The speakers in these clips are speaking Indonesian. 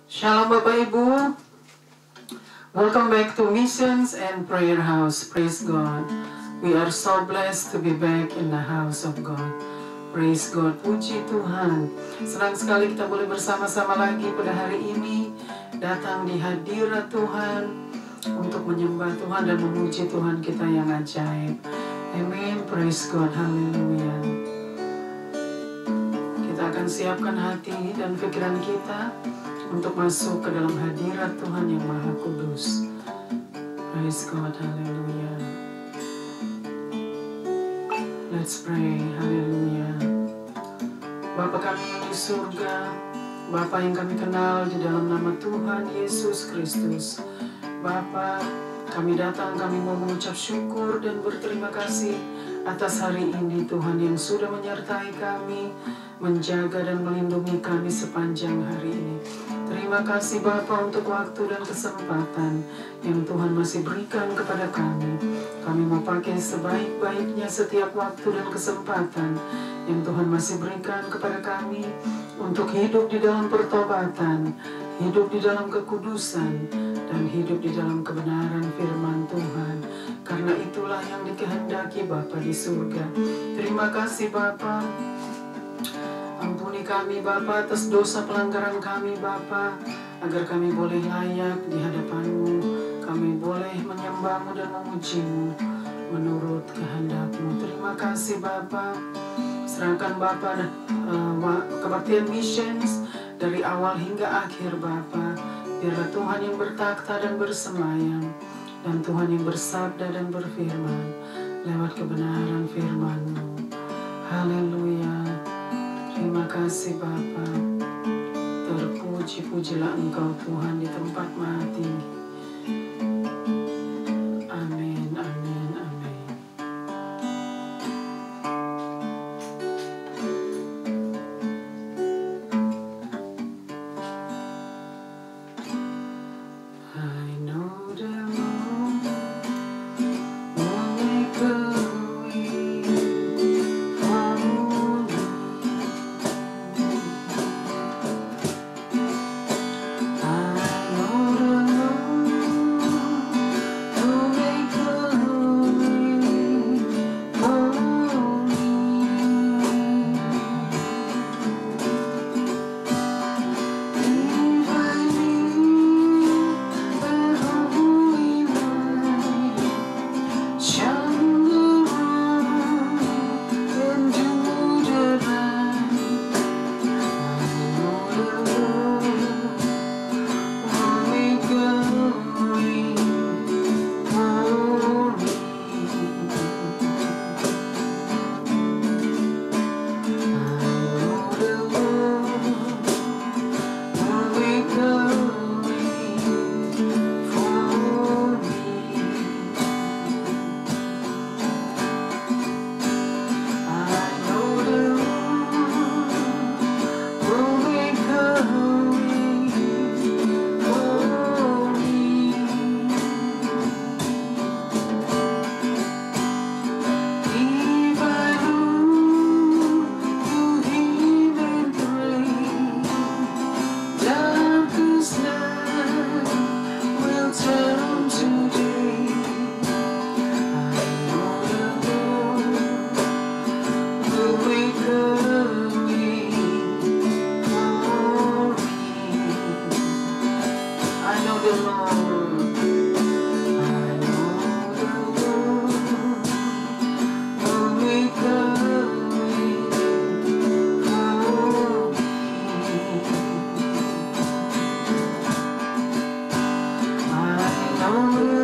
Shalom Bapak Ibu. Welcome back to Missions and Prayer House. Praise God. We are so blessed to be back in the house of God. Praise God. Puji Tuhan. Senang sekali kita boleh bersama-sama lagi pada hari ini, datang di hadirat Tuhan untuk menyembah Tuhan dan memuji Tuhan kita yang ajaib. Amin. Praise God. Haleluya. Kita akan siapkan hati dan pikiran kita untuk masuk ke dalam hadirat Tuhan yang Maha Kudus. Praise God, haleluya. Let's pray, haleluya. Bapa kami yang di surga, Bapa yang kami kenal di dalam nama Tuhan Yesus Kristus. Bapa, kami datang, kami mau mengucap syukur dan berterima kasih atas hari ini Tuhan yang sudah menyertai kami, menjaga dan melindungi kami sepanjang hari ini. Terima kasih Bapa untuk waktu dan kesempatan yang Tuhan masih berikan kepada kami. Kami mau pakai sebaik-baiknya setiap waktu dan kesempatan yang Tuhan masih berikan kepada kami untuk hidup di dalam pertobatan, hidup di dalam kekudusan, dan hidup di dalam kebenaran firman Tuhan. Karena itulah yang dikehendaki Bapa di surga. Terima kasih Bapa. Ampuni kami Bapa atas dosa pelanggaran kami Bapa, agar kami boleh layak di hadapan-Mu. Kami boleh menyembah-Mu dan memuji-Mu menurut kehendak-Mu. Terima kasih Bapa. Serahkan Bapa kebaktian missions dari awal hingga akhir Bapa. Biarlah Tuhan yang bertakhta dan bersemayam, dan Tuhan yang bersabda dan berfirman lewat kebenaran firman-Mu. Haleluya. Terima kasih Bapa. Terpuji-pujilah Engkau Tuhan di tempat maha tinggi. Amin, amin, amin. I know the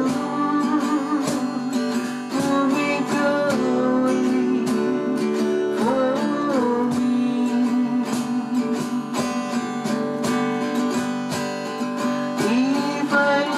Lord will make a way for me. If I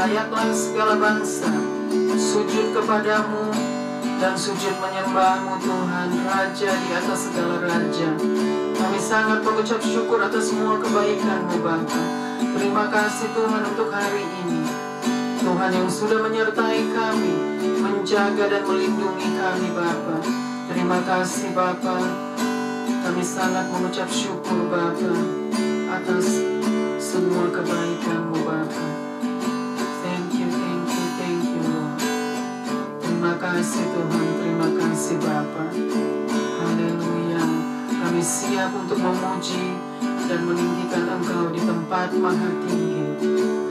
layaklah segala bangsa sujud kepadamu dan sujud menyembahmu Tuhan, Raja di atas segala raja. Kami sangat mengucap syukur atas semua kebaikan-Mu Bapa. Terima kasih Tuhan untuk hari ini, Tuhan yang sudah menyertai kami, menjaga dan melindungi kami Bapa. Terima kasih Bapa. Kami sangat mengucap syukur Bapa atas semua kebaikan-Mu Bapa. Thank you Lord. Terima kasih Tuhan, terima kasih Bapa. Haleluya. Kami siap untuk memuji dan meninggikan Engkau di tempat maha tinggi.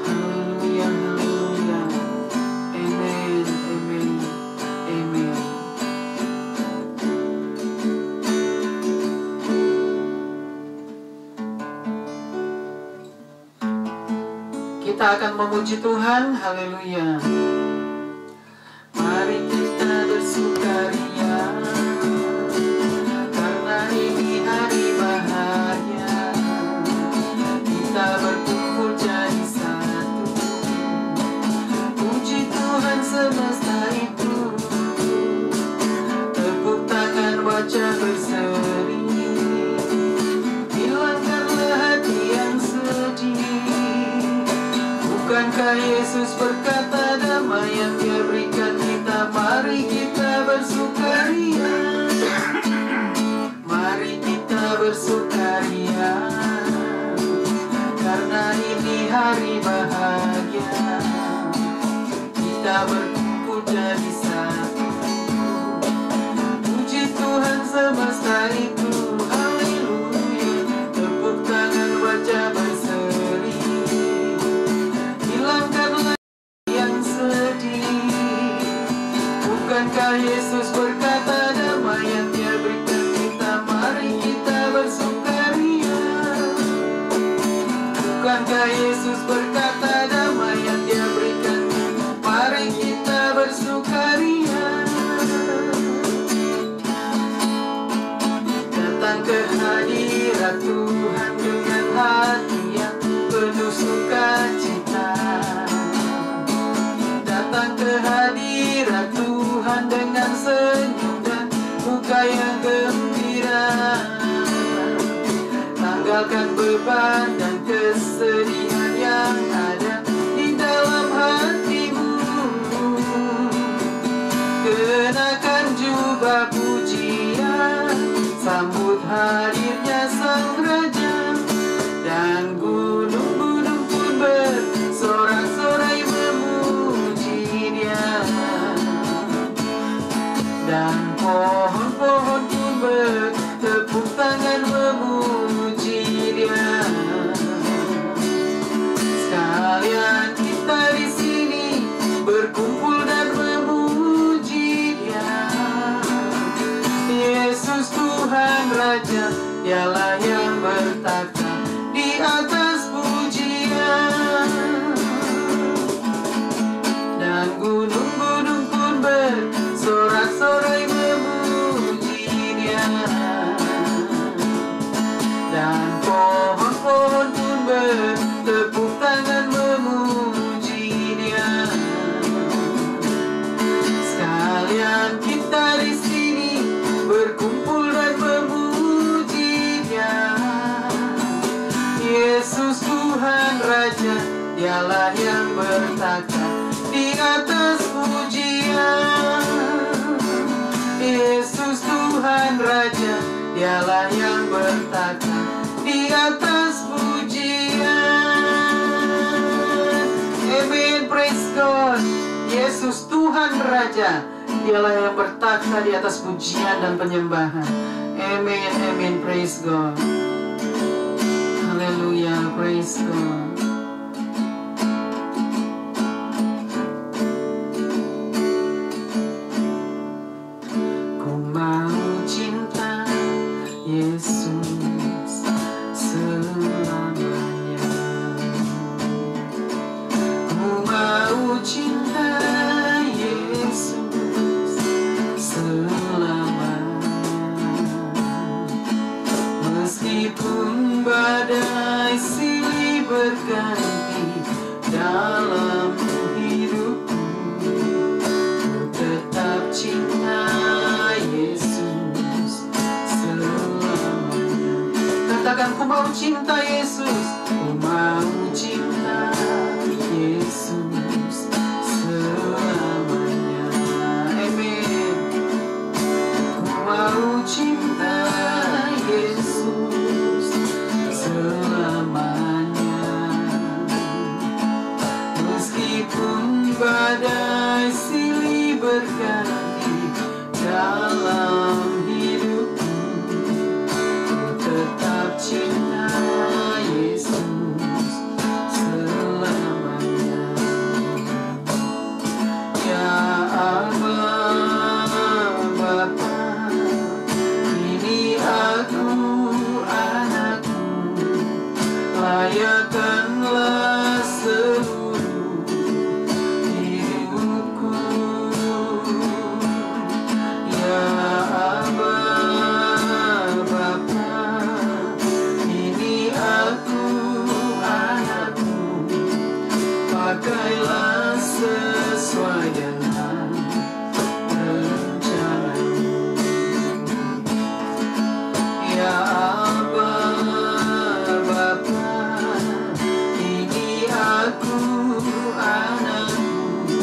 Haleluya, haleluya. Amen, amen, amen. Kita akan memuji Tuhan, haleluya. Mari kita bersukaria, karena ini hari bahagia. Kita berkumpul jadi satu, puji Tuhan semesta itu. Tepuk tangan wajah berseri, hilangkanlah hati yang sedih. Bukankah Yesus berkata damai yang Dia berikan kita? Mari kita bersukaria, mari kita bersukaria, karena ini hari bahagia. Kita berkumpul jadi satu, puji Tuhan semesta itu. Haleluya. Tepuk tangan wajah berseri, hilangkanlah yang sedih. Bukankah Yesus berkata damai yang Dia berikan kita? Mari kita bersukaria. Bukankah Yesus berkata damai yang Dia berikan? Mari kita bersukaria. Datang ke hadirat Tuhan dengan hati yang penuh sukacita. Datang ke hadirat Tuhan dengan senyum dan muka yang gembira. Tanggalkan beban dan kesedihan yang ada di dalam hatimu. Kenakan jubah pujian, sambut hadirnya Sang Raja. Dan gunung-gunung pun bersorak-sorai memuji Dia. Dan pohon-pohon pun bertepuk tangan memuji Dia. Sekalian kita di sini berkumpul dan memuji Dia. Yesus Tuhan Raja, Dialah yang bertakhta di atas pujian. Dan gunung-gunung pun bersorak-sorai memuji Dia. Dan pohon-pohon pun bertepuk tangan memuji Dia. Sekalian kita di sini berkumpul dan memuji Dia. Yesus Tuhan Raja, Dialah yang bertakhta di atas pujian. Yesus Tuhan Raja, Dialah yang bertakhta di atas pujian. Amen, praise God. Yesus Tuhan Raja, Dialah yang bertakhta di atas pujian dan penyembahan. Amen, amen, praise God. Haleluya, praise God. Ku mau cinta Yesus selamanya. Ku mau cinta Yesus selamanya. Meskipun badai silih berganti dalam Katakan, ku mau cinta Yesus, ku mau cinta Yesus selamanya. Amin. Ku mau cinta Yesus selamanya. Meskipun badai silih berganti dalam hidupku, ku tetap cinta Yesus selamanya. Ya Abba, Bapa, ini aku anakmu, layakkanlah seluruh hidupku. Ya Abba, Bapa, ini aku anakmu, pakailah sesuai dengan rencanamu. Ya Abba, Bapa, ini aku anakmu,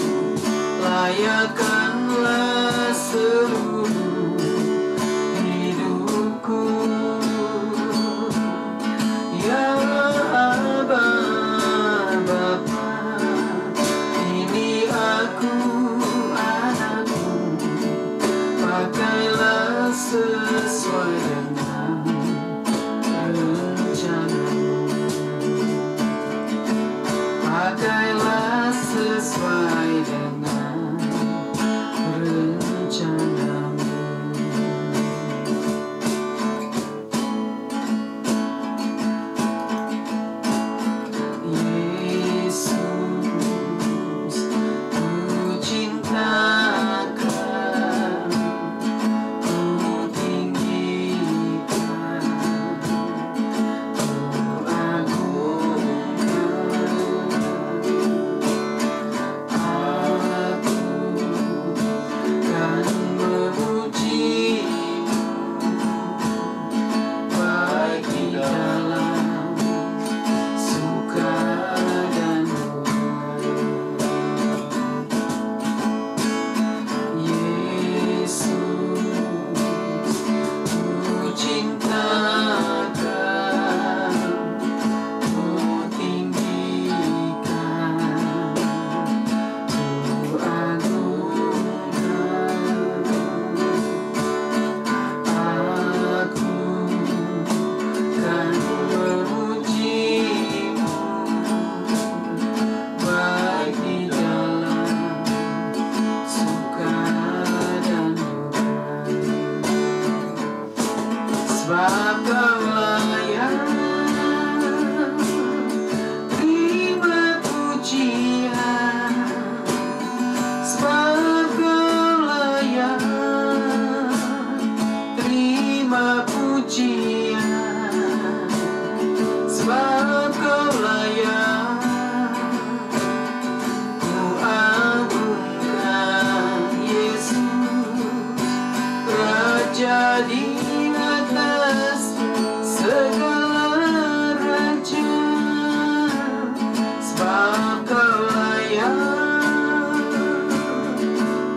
layakkanlah seluruh hidupku. Ya Abba, Bapa, ini aku anakmu, pakailah sesuai dengan rencanamu. Pakailah sesuai dengan rencanamu. Yesus, ku cintakan, ku tinggikan, ku agungkan. Aku kan memujimu, baik di dalam suka dan duka. Yesus, ku cintakan, ku tinggikan, ku agungkan. Aku kan memujimu, baik di dalam suka dan duka. Sebab Kau layak terima pujian, sebab Kau layak terima pujian, sebab Kau layak ku agungkan. Yesus, Raja di atas segala raja, sebab Kau layak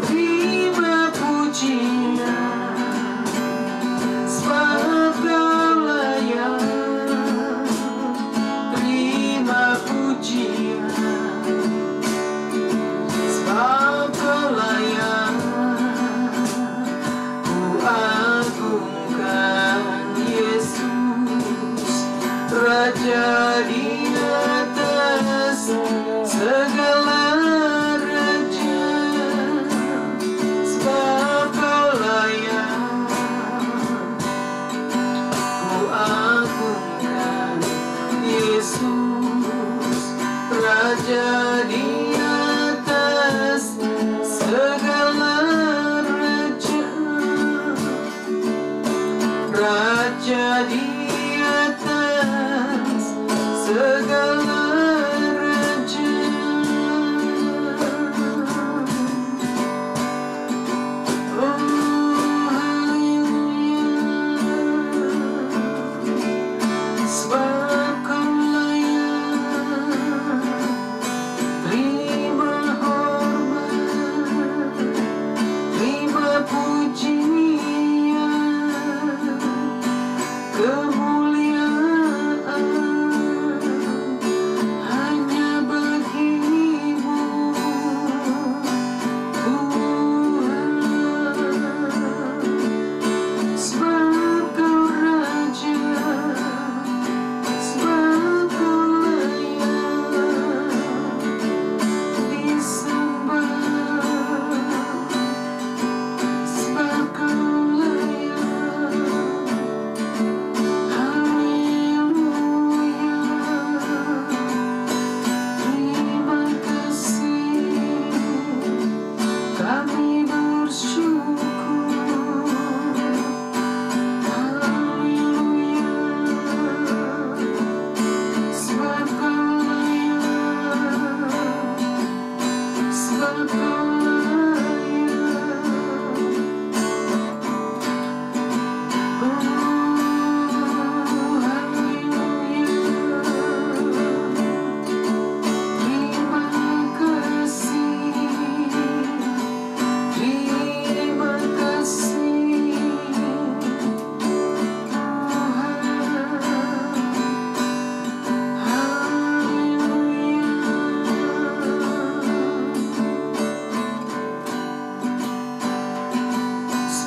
terima pujian, sebab Kau layak terima pujian, sebab Kau layak ku agungkan. Yesus, Raja di atas segala raja, sebab Kau layak ku agungkan. Yesus, Raja di atas segala raja, Raja di atas segala raja. Oh, haleluya.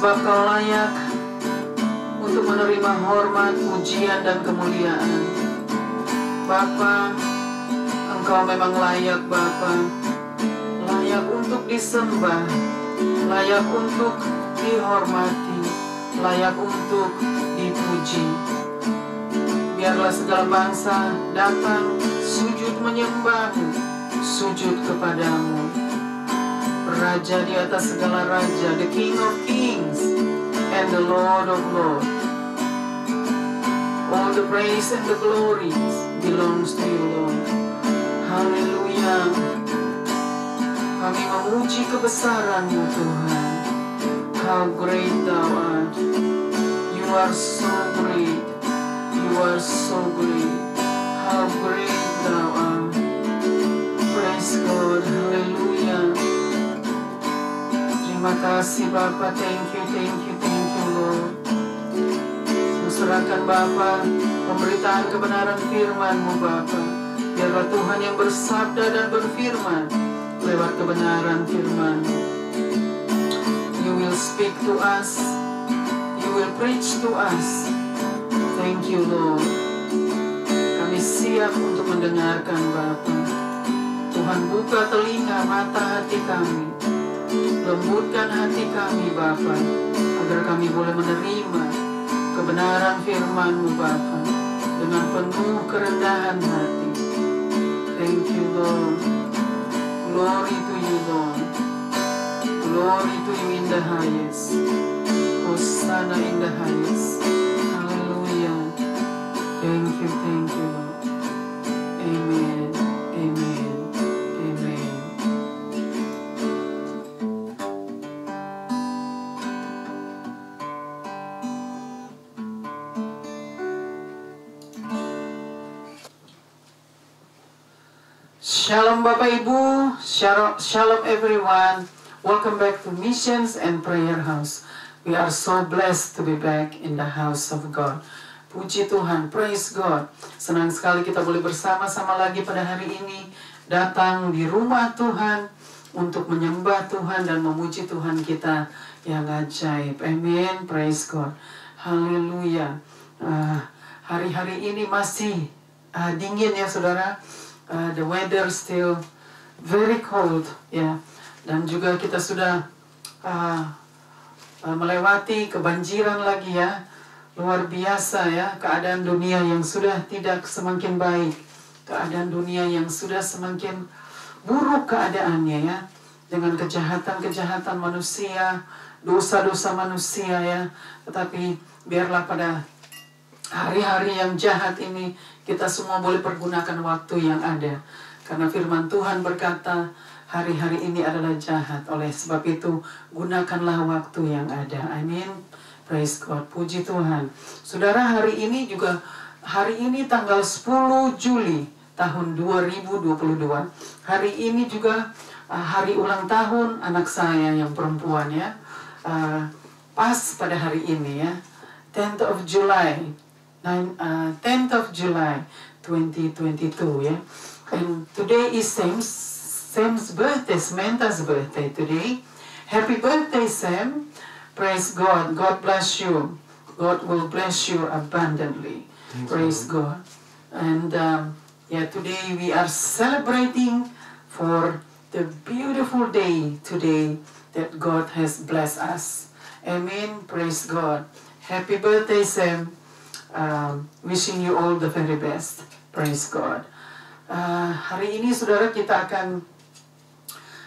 Sebab Kau layak untuk menerima hormat, pujian, dan kemuliaan. Bapa, Engkau memang layak Bapa, layak untuk disembah, layak untuk dihormati, layak untuk dipuji. Biarlah segala bangsa datang sujud menyembah-Mu, sujud kepadamu. Raja di atas segala raja, the King of Kings and the Lord of Lords. All the praise and the glory belongs to you, Lord. Haleluya. Kami memuji kebesaran-Mu, Tuhan. How great Thou art. You are so great. You are so great. How great Thou art. Praise God. Haleluya. Terima kasih Bapa, thank you Lord. Kuserahkan Bapa pemberitaan kebenaran firman-Mu Bapa. Biarlah Tuhan yang bersabda dan berfirman lewat kebenaran firman-Mu. You will speak to us, you will preach to us. Thank you Lord. Kami siap untuk mendengarkan Bapa. Tuhan buka telinga mata hati kami. Lembutkan hati kami Bapa, agar kami boleh menerima kebenaran firman-Mu Bapa dengan penuh kerendahan hati. Thank you Lord. Glory to you Lord. Glory to you in the highest. Hosanna in the highest. Hallelujah. Thank you Lord. Amen. Amen. Amen. Shalom Bapak Ibu, shalom everyone. Welcome back to Missions and Prayer House. We are so blessed to be back in the house of God. Puji Tuhan, praise God. Senang sekali kita boleh bersama-sama lagi pada hari ini, datang di rumah Tuhan untuk menyembah Tuhan dan memuji Tuhan kita yang ajaib. Amen, praise God. Haleluya. Hari-hari ini masih dingin ya saudara. The weather still very cold ya, dan juga kita sudah melewati kebanjiran lagi ya, luar biasa ya, keadaan dunia yang sudah tidak semakin baik, keadaan dunia yang sudah semakin buruk keadaannya ya, dengan kejahatan-kejahatan manusia, dosa-dosa manusia ya. Tetapi biarlah pada hari-hari yang jahat ini kita semua boleh pergunakan waktu yang ada. Karena firman Tuhan berkata, hari-hari ini adalah jahat. Oleh sebab itu, gunakanlah waktu yang ada. Amin. Praise God. Puji Tuhan. Saudara, hari ini tanggal 10 Juli tahun 2022. Hari ini juga hari ulang tahun anak saya yang perempuan ya. Pas pada hari ini ya. 10th of July. 10th of July 2022, yeah. And today is Sam's birthday, Samantha's birthday today. Happy birthday, Sam. Praise God. God bless you. God will bless you abundantly. Praise God. And today we are celebrating for the beautiful day today that God has blessed us. Amen. Praise God. Happy birthday, Sam. Wishing you all the very best. Praise God. Hari ini saudara kita akan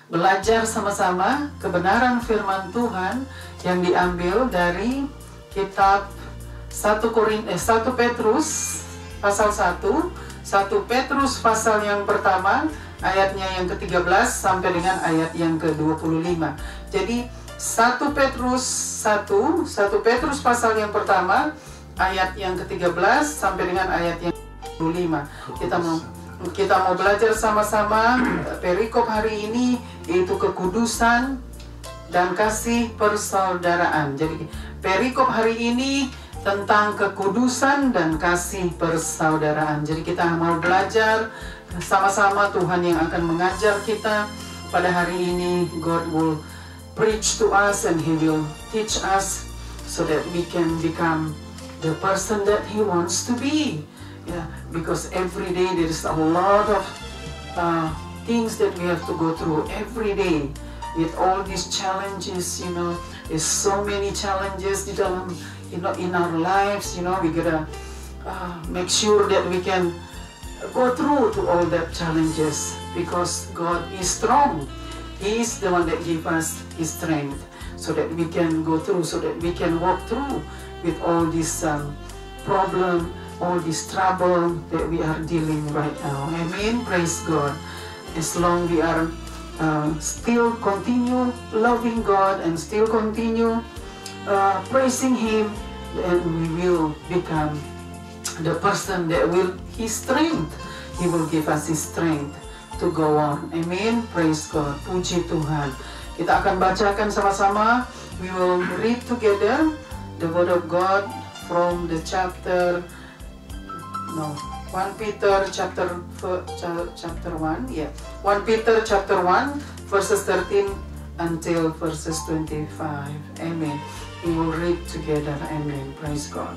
belajar sama-sama kebenaran firman Tuhan yang diambil dari kitab 1 Petrus pasal 1, 1 Petrus pasal yang pertama ayatnya yang ke-13 sampai dengan ayat yang ke-25. Jadi 1 Petrus pasal yang pertama ayat yang ke-13 sampai dengan ayat yang ke-25. Kita mau belajar sama-sama perikop hari ini, yaitu kekudusan dan kasih persaudaraan. Jadi perikop hari ini tentang kekudusan dan kasih persaudaraan. Jadi kita mau belajar sama-sama, Tuhan yang akan mengajar kita pada hari ini. God will preach to us and He will teach us so that we can become the person that He wants to be. Yeah, because every day there is a lot of things that we have to go through every day with all these challenges. There's so many challenges di dalam, in our lives. We gotta make sure that we can go through to all that challenges because God is strong. He is the one that gives us His strength so that we can go through, so that we can walk through with all these problems, all this trouble that we are dealing right now. Amen. Praise God. As long we are still continue loving God and still continue praising Him, then we will become the person that will His strength. He will give us His strength to go on. Amen. Praise God. Puji Tuhan. Kita akan bacakan sama-sama. We will read together the Word of God from the 1 Peter chapter 1, yeah. 1 Peter chapter 1 verses 13 until verses 25. Amen. We will read together. Amen. Praise God.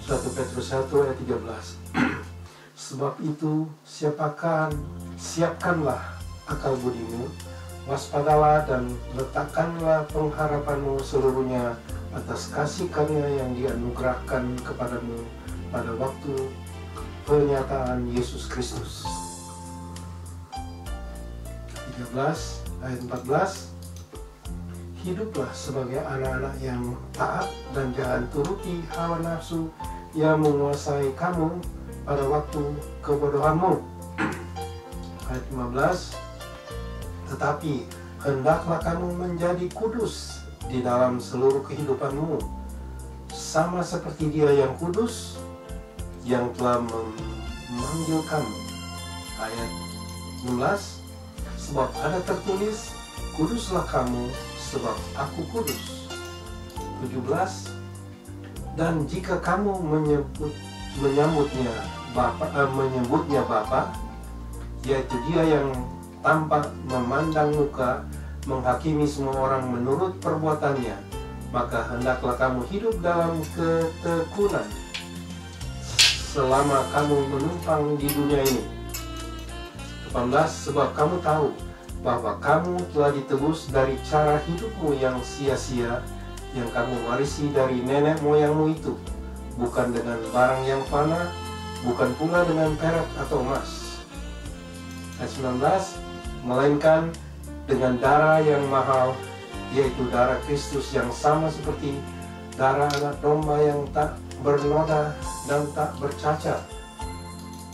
1 Petrus 1 ayat 13. Sebab itu siapkanlah akal budimu, waspadalah dan letakkanlah pengharapanmu seluruhnya atas kasih karunia yang dianugerahkan kepadamu pada waktu penyataan Yesus Kristus. 13 ayat 14. Hiduplah sebagai anak-anak yang taat dan jangan turuti hawa nafsu yang menguasai kamu pada waktu kebodohanmu. Ayat 15. Tetapi hendaklah kamu menjadi kudus di dalam seluruh kehidupanmu, sama seperti Dia yang kudus, yang telah memanggil kamu. Ayat 16. Sebab ada tertulis, kuduslah kamu, sebab aku kudus. 17. Dan jika kamu menyebutnya Bapa, yaitu Dia yang tanpa memandang muka menghakimi semua orang menurut perbuatannya, maka hendaklah kamu hidup dalam ketekunan selama kamu menumpang di dunia ini. 18. Sebab kamu tahu bahwa kamu telah ditebus dari cara hidupmu yang sia-sia yang kamu warisi dari nenek moyangmu itu, bukan dengan barang yang fana, bukan pula dengan perak atau emas. Ayat 19. Melainkan dengan darah yang mahal, yaitu darah Kristus yang sama seperti darah anak domba yang tak bernoda dan tak bercacat.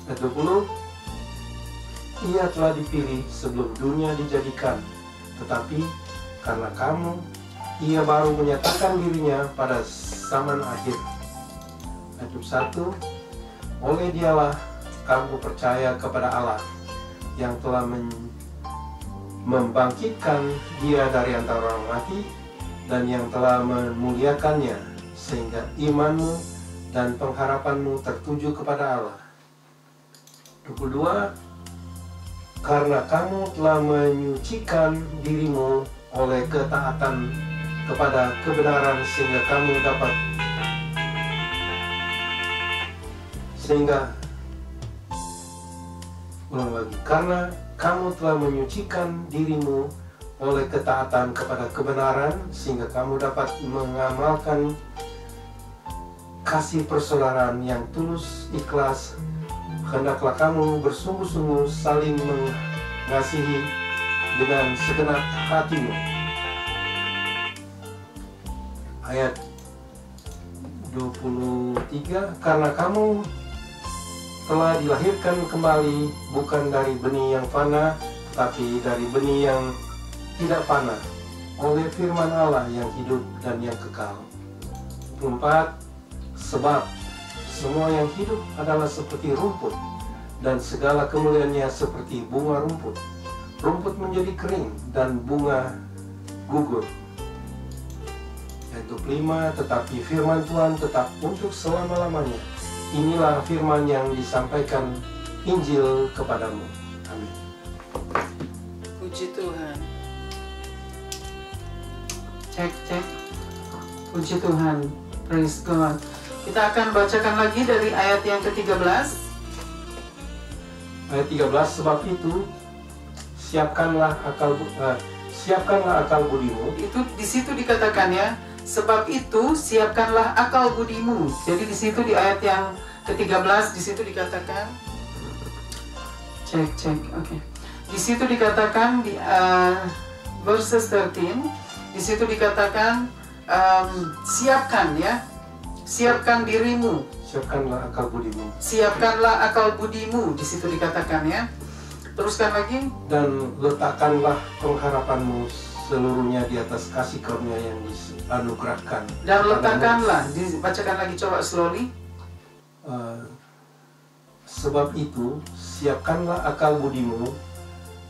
Ayat 20. Ia telah dipilih sebelum dunia dijadikan, tetapi karena kamu, Ia baru menyatakan dirinya pada zaman akhir. Ayat 21. Oleh Dialah kamu percaya kepada Allah yang telah membangkitkan Dia dari antara orang mati dan yang telah memuliakannya sehingga imanmu dan pengharapanmu tertuju kepada Allah. 22. Karena kamu telah menyucikan dirimu oleh ketaatan kepada kebenaran sehingga karena kamu telah menyucikan dirimu oleh ketaatan kepada kebenaran sehingga kamu dapat mengamalkan kasih persaudaraan yang tulus ikhlas, hendaklah kamu bersungguh-sungguh saling mengasihi dengan segenap hatimu. Ayat 23, karena kamu telah dilahirkan kembali bukan dari benih yang fana, tapi dari benih yang tidak fana, oleh firman Allah yang hidup dan yang kekal. 24, sebab semua yang hidup adalah seperti rumput, dan segala kemuliaannya seperti bunga rumput. Rumput menjadi kering dan bunga gugur. Ayat 25, tetapi firman Tuhan tetap untuk selama-lamanya. Inilah firman yang disampaikan Injil kepadamu. Amin. Puji Tuhan. Cek. Puji Tuhan. Praise God. Kita akan bacakan lagi dari ayat yang ke-13. Ayat 13, sebab itu siapkanlah akal budimu. Itu di situ dikatakan ya. Sebab itu siapkanlah akal budimu. Jadi di situ di ayat yang ke-13 di situ dikatakan cek. Oke. Di situ dikatakan di verses 13 di situ dikatakan siapkan ya. Siapkan dirimu. Siapkanlah akal budimu. Siapkanlah akal budimu di situ dikatakan ya. Teruskan lagi. Dan letakkanlah pengharapanmu seluruhnya di atas kasih karunia yang dianugerahkan. Dan letakkanlah, dibacakan lagi coba slowly. Sebab itu siapkanlah akal budimu,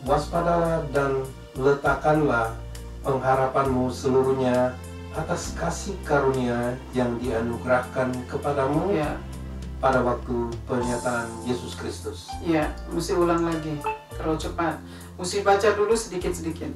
waspadalah dan letakkanlah pengharapanmu seluruhnya atas kasih karunia yang dianugerahkan kepadamu pada waktu pernyataan Yesus Kristus. Ya, mesti ulang lagi, terlalu cepat. Mesti baca dulu sedikit-sedikit.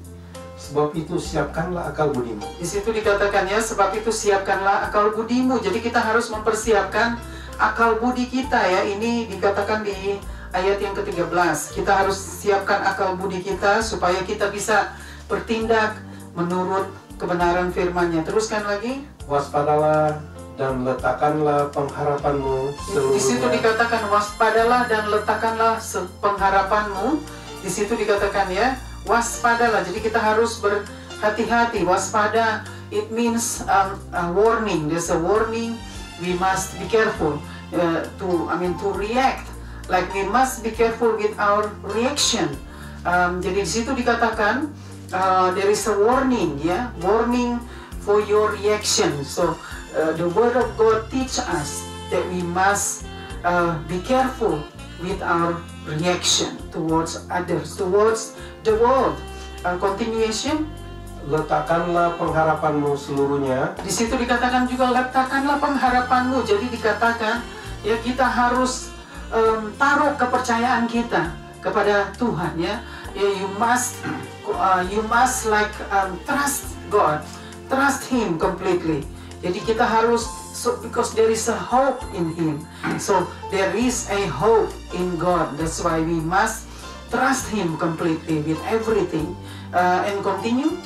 Sebab itu siapkanlah akal budimu. Di situ dikatakan ya, sebab itu siapkanlah akal budimu. Jadi kita harus mempersiapkan akal budi kita ya. Ini dikatakan di ayat yang ke-13. Kita harus siapkan akal budi kita supaya kita bisa bertindak menurut kebenaran firman-Nya. Teruskan lagi. Waspadalah dan letakkanlah pengharapanmu seluruhnya. Di situ dikatakan waspadalah dan letakkanlah pengharapanmu. Di situ dikatakan ya, waspadalah. Jadi kita harus berhati-hati. Waspada, it means a warning. There's a warning. We must be careful to react. Like we must be careful with our reaction. Jadi di situ dikatakan there is a warning, ya, warning for your reaction. So the Word of God teach us that we must be careful with our reaction towards others, towards the world. Continuation. Letakkanlah pengharapanmu seluruhnya. Di situ dikatakan juga letakkanlah pengharapanmu. Jadi dikatakan ya kita harus taruh kepercayaan kita kepada Tuhan ya. You must like trust God, trust Him completely. Jadi kita harus because there is a hope in Him. So there is a hope in God. That's why we must trust Him completely with everything. And continue.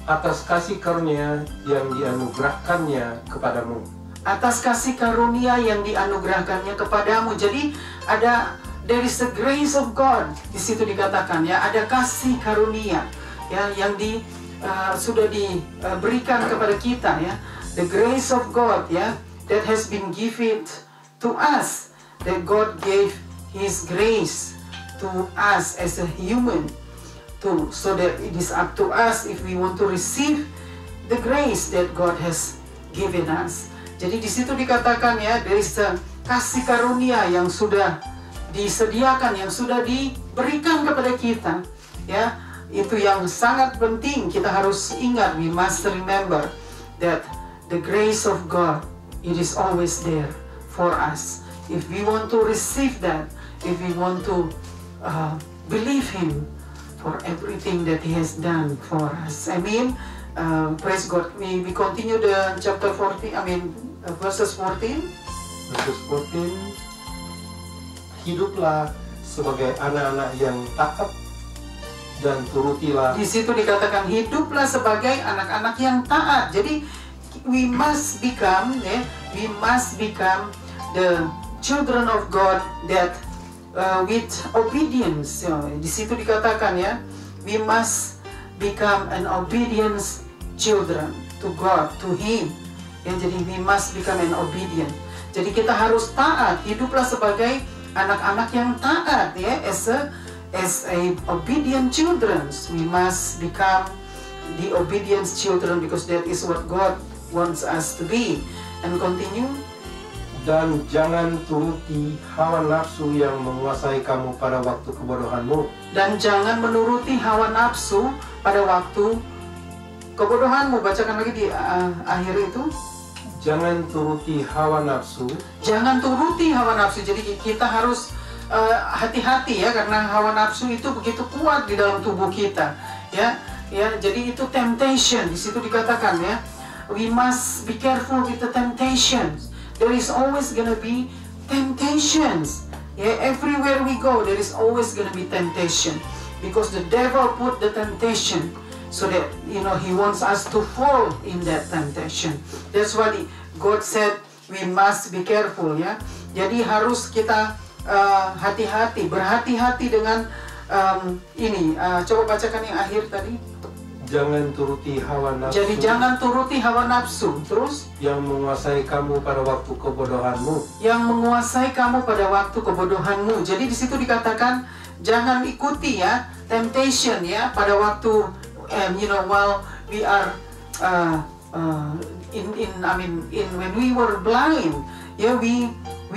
Atas kasih karunia yang dianugerahkannya kepadamu. Atas kasih karunia yang dianugerahkannya kepadamu. Jadi there is the grace of God. Di situ dikatakan ya, ada kasih karunia ya yang sudah diberikan kepada kita ya. The grace of God ya, that has been given to us. That God gave His grace to us as a human. So that it is up to us if we want to receive the grace that God has given us. Jadi di situ dikatakan ya, there is a kasih karunia yang sudah disediakan, yang sudah diberikan kepada kita. Ya, itu yang sangat penting kita harus ingat. We must remember that the grace of God It is always there for us. If we want to receive that, if we want to believe Him for everything that He has done for us. Amen. Praise God. We continue the chapter 14. Verses 14. Verses 14. Hiduplah sebagai anak-anak yang taat dan turutilah. Di situ dikatakan hiduplah sebagai anak-anak yang taat. Jadi we must become the children of God that with obedience. Di situ dikatakan ya, we must become an obedience children to God, to Him. Ya, jadi we must become an obedient. Jadi kita harus taat, hiduplah sebagai anak-anak yang taat ya, as a obedient children. We must become the obedience children because that is what God wants us to be. And continue. Dan jangan turuti hawa nafsu yang menguasai kamu pada waktu kebodohanmu. Dan jangan menuruti hawa nafsu pada waktu kebodohanmu. Bacakan lagi di akhir itu. Jangan turuti hawa nafsu. Jangan turuti hawa nafsu. Jadi kita harus hati-hati ya, karena hawa nafsu itu begitu kuat di dalam tubuh kita. Ya, jadi itu temptation. Di situ dikatakan ya, we must be careful with the temptations. There is always gonna be temptations. Yeah, everywhere we go, there is always gonna be temptation, because the devil put the temptation so that he wants us to fall in that temptation. That's why God said we must be careful. Ya, jadi harus kita hati-hati, berhati-hati dengan ini. Coba bacakan yang akhir tadi. Jangan turuti hawa nafsu. Jadi jangan turuti hawa nafsu. Terus? Yang menguasai kamu pada waktu kebodohanmu. Yang menguasai kamu pada waktu kebodohanmu. Jadi di situ dikatakan jangan ikuti ya temptation ya pada waktu while we are when we were blind. Yeah, we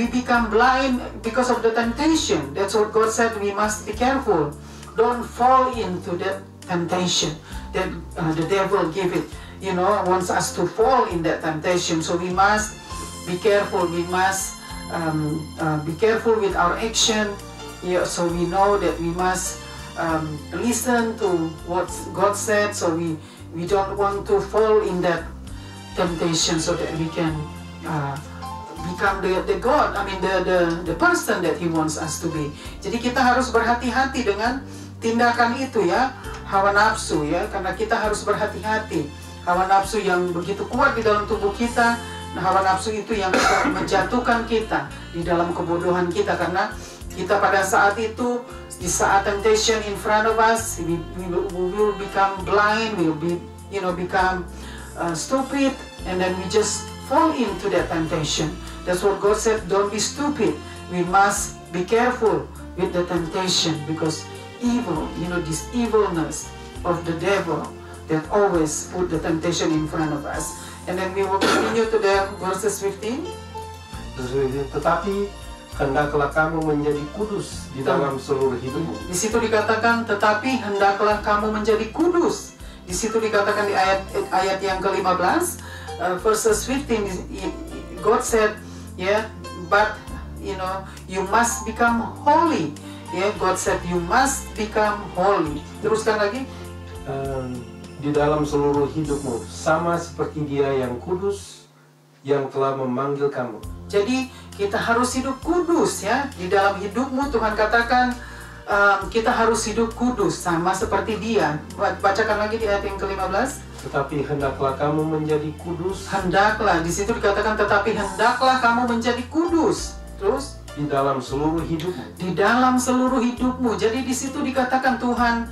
become blind because of the temptation. That's what God said. We must be careful. Don't fall into that temptation that the devil give it. Wants us to fall in that temptation. So we must be careful. We must be careful with our action. Yeah, so we know that we must listen to what God said. So we don't want to fall in that temptation, so that we can become the God, the person that He wants us to be. Jadi kita harus berhati-hati dengan tindakan itu ya, hawa nafsu ya, karena kita harus berhati-hati. Hawa nafsu yang begitu kuat di dalam tubuh kita, hawa nafsu itu yang akan menjatuhkan kita di dalam kebodohan kita, karena kita pada saat itu, di saat temptation in front of us, we will become blind, we will become stupid, and then we just fall into that temptation. That's what God said, don't be stupid. We must be careful with the temptation, because evil, this evilness of the devil that always put the temption in front of us. And then we will continue to the verses 15. Tetapi hendaklah kamu menjadi kudus di dalam seluruh hidupmu. Di situ dikatakan, tetapi hendaklah kamu menjadi kudus. Di situ dikatakan di ayat yang ke-15, verses 15, God said, but you must become holy. God said you must become holy. Teruskan lagi. Di dalam seluruh hidupmu, sama seperti Dia yang kudus, yang telah memanggil kamu. Jadi kita harus hidup kudus ya. Di dalam hidupmu Tuhan katakan kita harus hidup kudus sama seperti Dia. Bacakan lagi di ayat yang ke-15. Tetapi hendaklah kamu menjadi kudus. Hendaklah, di situ dikatakan tetapi hendaklah kamu menjadi kudus. Terus? Di dalam seluruh hidupmu. Di dalam seluruh hidupmu. Jadi di situ dikatakan Tuhan,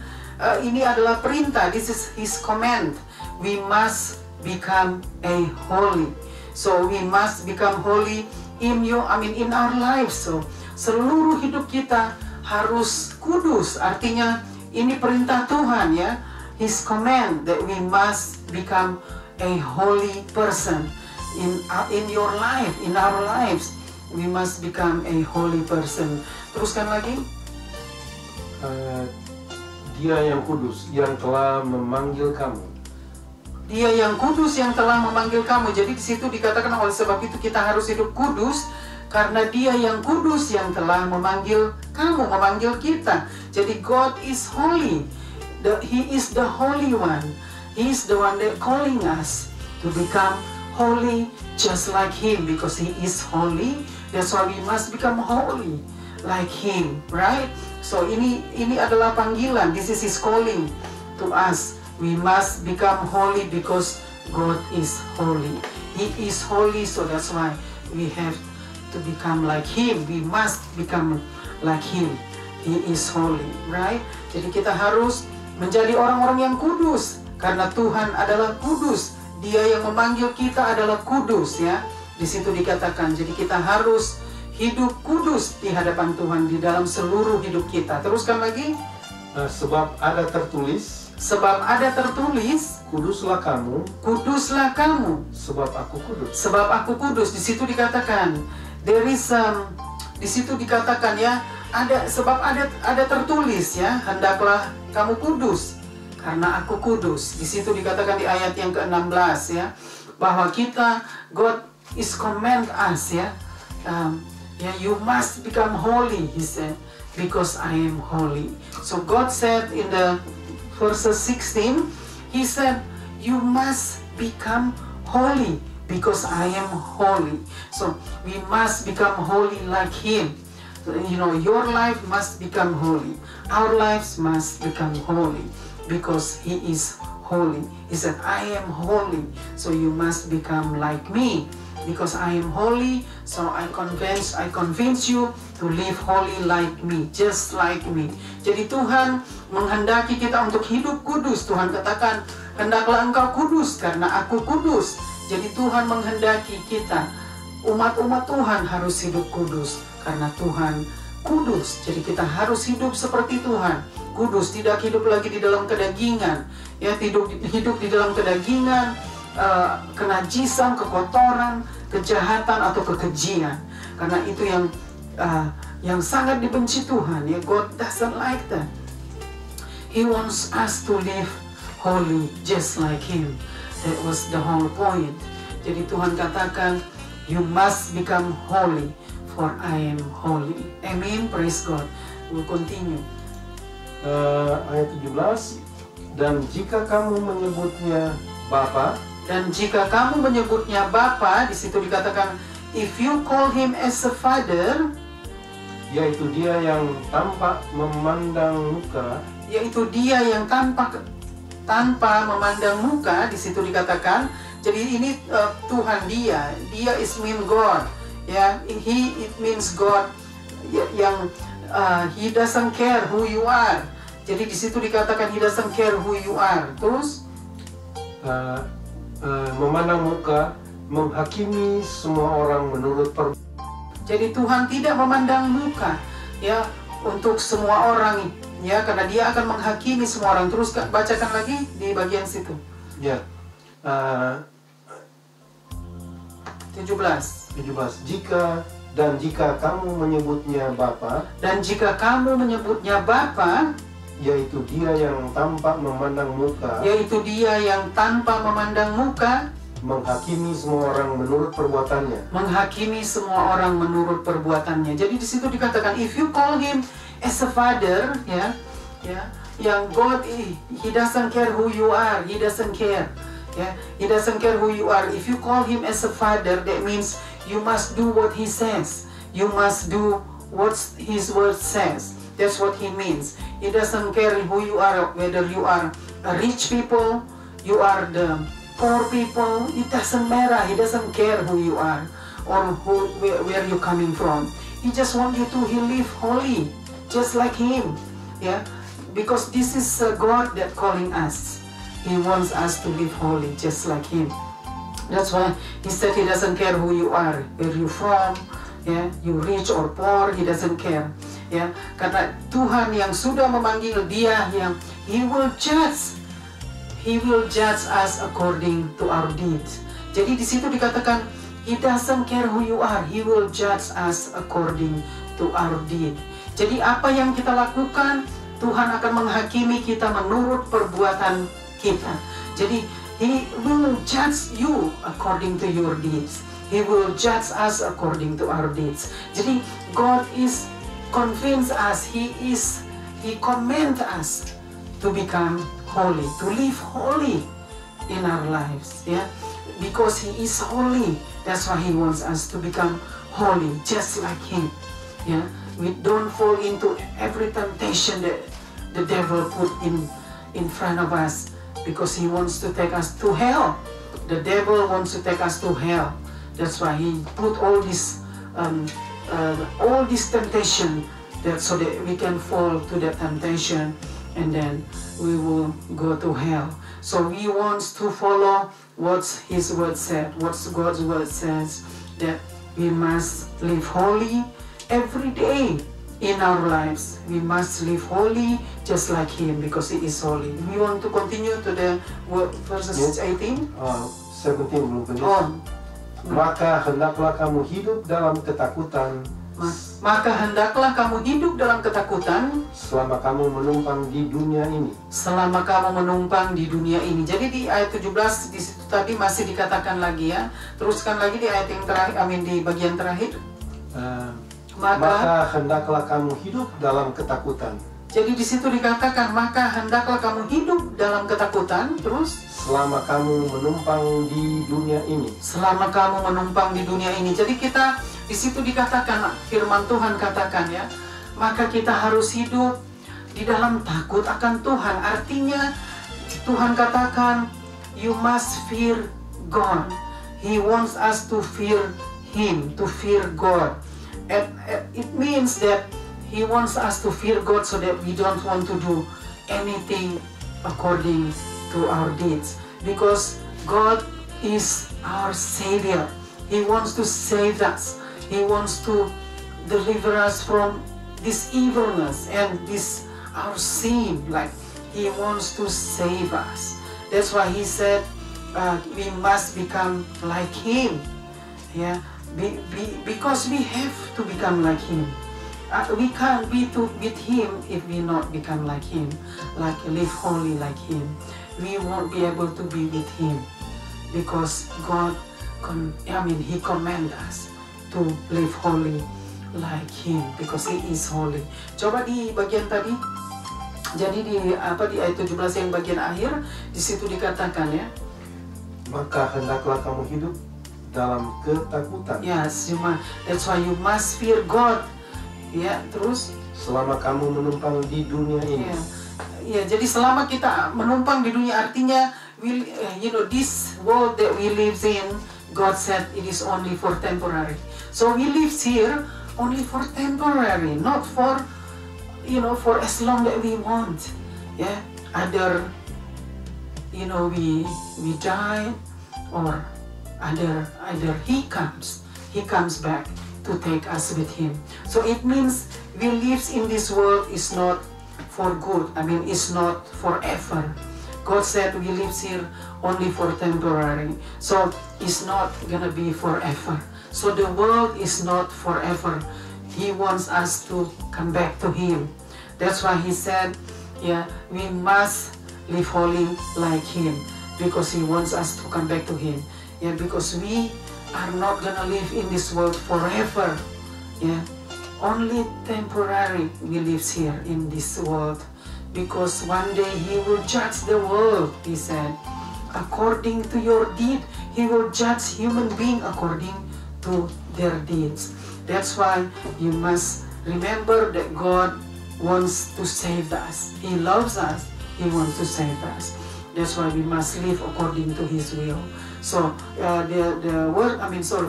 ini adalah perintah. This is His command. We must become a holy. So we must become holy in our lives. So seluruh hidup kita harus kudus. Artinya ini perintah Tuhan ya. His command that we must become a holy person in your life, in our lives. We must become a holy person. Teruskan lagi. Dia yang kudus, yang telah memanggil kamu. Dia yang kudus yang telah memanggil kamu. Jadi di situ dikatakan oleh sebab itu kita harus hidup kudus karena Dia yang kudus yang telah memanggil kamu, memanggil kita. Jadi God is holy. He is the Holy One. He is the one that calling us to become holy just like Him, because He is holy. That's why we must become holy like Him, right? So ini adalah panggilan. This is His calling to us. We must become holy because God is holy. He is holy, so that's why we have to become like Him. We must become like Him. He is holy, right? Jadi kita harus menjadi orang-orang yang kudus karena Tuhan adalah kudus. Dia yang memanggil kita adalah kudus, ya. Di situ dikatakan, jadi kita harus hidup kudus di hadapan Tuhan di dalam seluruh hidup kita. Teruskan lagi. Sebab ada tertulis, kuduslah kamu, sebab aku kudus. Sebab aku kudus. Di situ dikatakan, di situ dikatakan, ya, ada tertulis, ya, hendaklah kamu kudus karena aku kudus. Di situ dikatakan di ayat yang ke-16, ya, bahwa God is command us, ya, you must become holy, He said, because I am holy. So God said in the verses 16, He said, you must become holy because I am holy. So we must become holy like Him. You know, your life must become holy. Our lives must become holy because He is holy. He said, I am holy, so you must become like me. Because I am holy, so I convince you to live holy like me, just like me. Jadi Tuhan menghendaki kita untuk hidup kudus. Tuhan katakan, hendaklah engkau kudus karena aku kudus. Jadi Tuhan menghendaki kita, umat-umat Tuhan harus hidup kudus karena Tuhan kudus. Jadi kita harus hidup seperti Tuhan, kudus, tidak hidup lagi di dalam kedagingan, ya, hidup di dalam kedagingan, kenajisan, kekotoran, kejahatan atau kekejian. Karena itu yang sangat dibenci Tuhan, ya. God doesn't like that. He wants us to live holy just like Him. That was the whole point. Jadi Tuhan katakan, you must become holy for I am holy. Amen. Praise God. We'll continue. Ayat 17. Dan jika kamu menyebutnya Bapa, di situ dikatakan, if you call Him as a Father, yaitu Dia yang tanpa memandang muka, tanpa memandang muka, di situ dikatakan. Jadi ini Tuhan dia is mean God, ya. It means God yang He doesn't care who you are. Jadi di situ dikatakan He doesn't care who you are. Terus memandang muka, menghakimi semua orang menurut perbuatan. Jadi Tuhan tidak memandang muka, ya, untuk semua orang, ya, karena Dia akan menghakimi semua orang. Terus bacakan lagi di bagian situ. Ya. 17. Jika kamu menyebutnya Bapa, yaitu Dia yang tanpa memandang muka, menghakimi semua orang menurut perbuatannya. Jadi di situ dikatakan, if you call Him as a Father, ya, yang God, He doesn't care who you are. He doesn't care, ya. He doesn't care who you are. If you call Him as a Father, that means you must do what He says. You must do what His word says. That's what He means. He doesn't care who you are, whether you are a rich people, you are the poor people. It doesn't matter. He doesn't care who you are or where you're coming from. He just wants you to live holy, just like Him, yeah. Because this is God that calling us. He wants us to live holy, just like Him. That's why He said He doesn't care who you are, where you from, yeah, you rich or poor. He doesn't care. Ya, karena Tuhan yang sudah memanggil, Dia yang He will judge us according to our deeds. Jadi di situ dikatakan He doesn't care who you are, He will judge us according to our deed. Jadi apa yang kita lakukan, Tuhan akan menghakimi kita menurut perbuatan kita. Jadi He will judge you according to your deeds. He will judge us according to our deeds. Jadi God is convince us, He commands us to become holy, to live holy in our lives. Yeah, because He is holy, that's why He wants us to become holy, just like Him. Yeah, we don't fall into every temptation that the devil put in front of us, because he wants to take us to hell. The devil wants to take us to hell. That's why he put all this temptation, that so that we can fall to that temptation, and then we will go to hell. So he wants to follow what His word said, what God's word says, that we must live holy every day in our lives. We must live holy just like Him, because He is holy. We want to continue to the verses 18. 17 belum tulis. Oh. Maka hendaklah kamu hidup dalam ketakutan. Maka hendaklah kamu hidup dalam ketakutan selama kamu menumpang di dunia ini. Selama kamu menumpang di dunia ini. Jadi di ayat 17 di situ tadi masih dikatakan lagi ya. Teruskan lagi di ayat yang terakhir, di bagian terakhir. Maka hendaklah kamu hidup dalam ketakutan. Jadi di situ dikatakan maka hendaklah kamu hidup dalam ketakutan, terus selama kamu menumpang di dunia ini. Selama kamu menumpang di dunia ini. Jadi kita di situ dikatakan, firman Tuhan katakan ya, maka kita harus hidup di dalam takut akan Tuhan. Artinya Tuhan katakan, you must fear God. He wants us to fear Him, to fear God. And it means that He wants us to fear God so that we don't want to do anything according to our deeds. Because God is our Savior. He wants to save us. He wants to deliver us from this evilness and this our sin. Like He wants to save us. That's why He said we must become like Him. Yeah, because we have to become like Him. We can't be with Him if we not become like Him, like live holy like Him. We won't be able to be with Him, because God, He commands us to live holy like Him, because He is holy. Coba di bagian tadi, jadi di ayat 17 yang bagian akhir, di situ dikatakan ya. Maka hendaklah kamu hidup dalam ketakutan. Yes, that's why you must fear God. Ya, terus selama kamu menumpang di dunia ini. Ya, jadi selama kita menumpang di dunia, artinya this world that we live in, God said it is only for temporary. So we live here only for temporary, not for for as long that we want. Yeah, either we die, or either He comes back to take us with Him. So it means we live in this world is not for good. It's not forever. God said we live here only for temporary. So it's not gonna be forever. So the world is not forever. He wants us to come back to Him. That's why He said, we must live holy like Him, because He wants us to come back to Him. Because we are not gonna live in this world forever. Only temporary we live here in this world, because one day He will judge the world. He said, according to your deed, He will judge human being according to their deeds. That's why you must remember that God wants to save us. He loves us. He wants to save us. That's why we must live according to His will. So the word,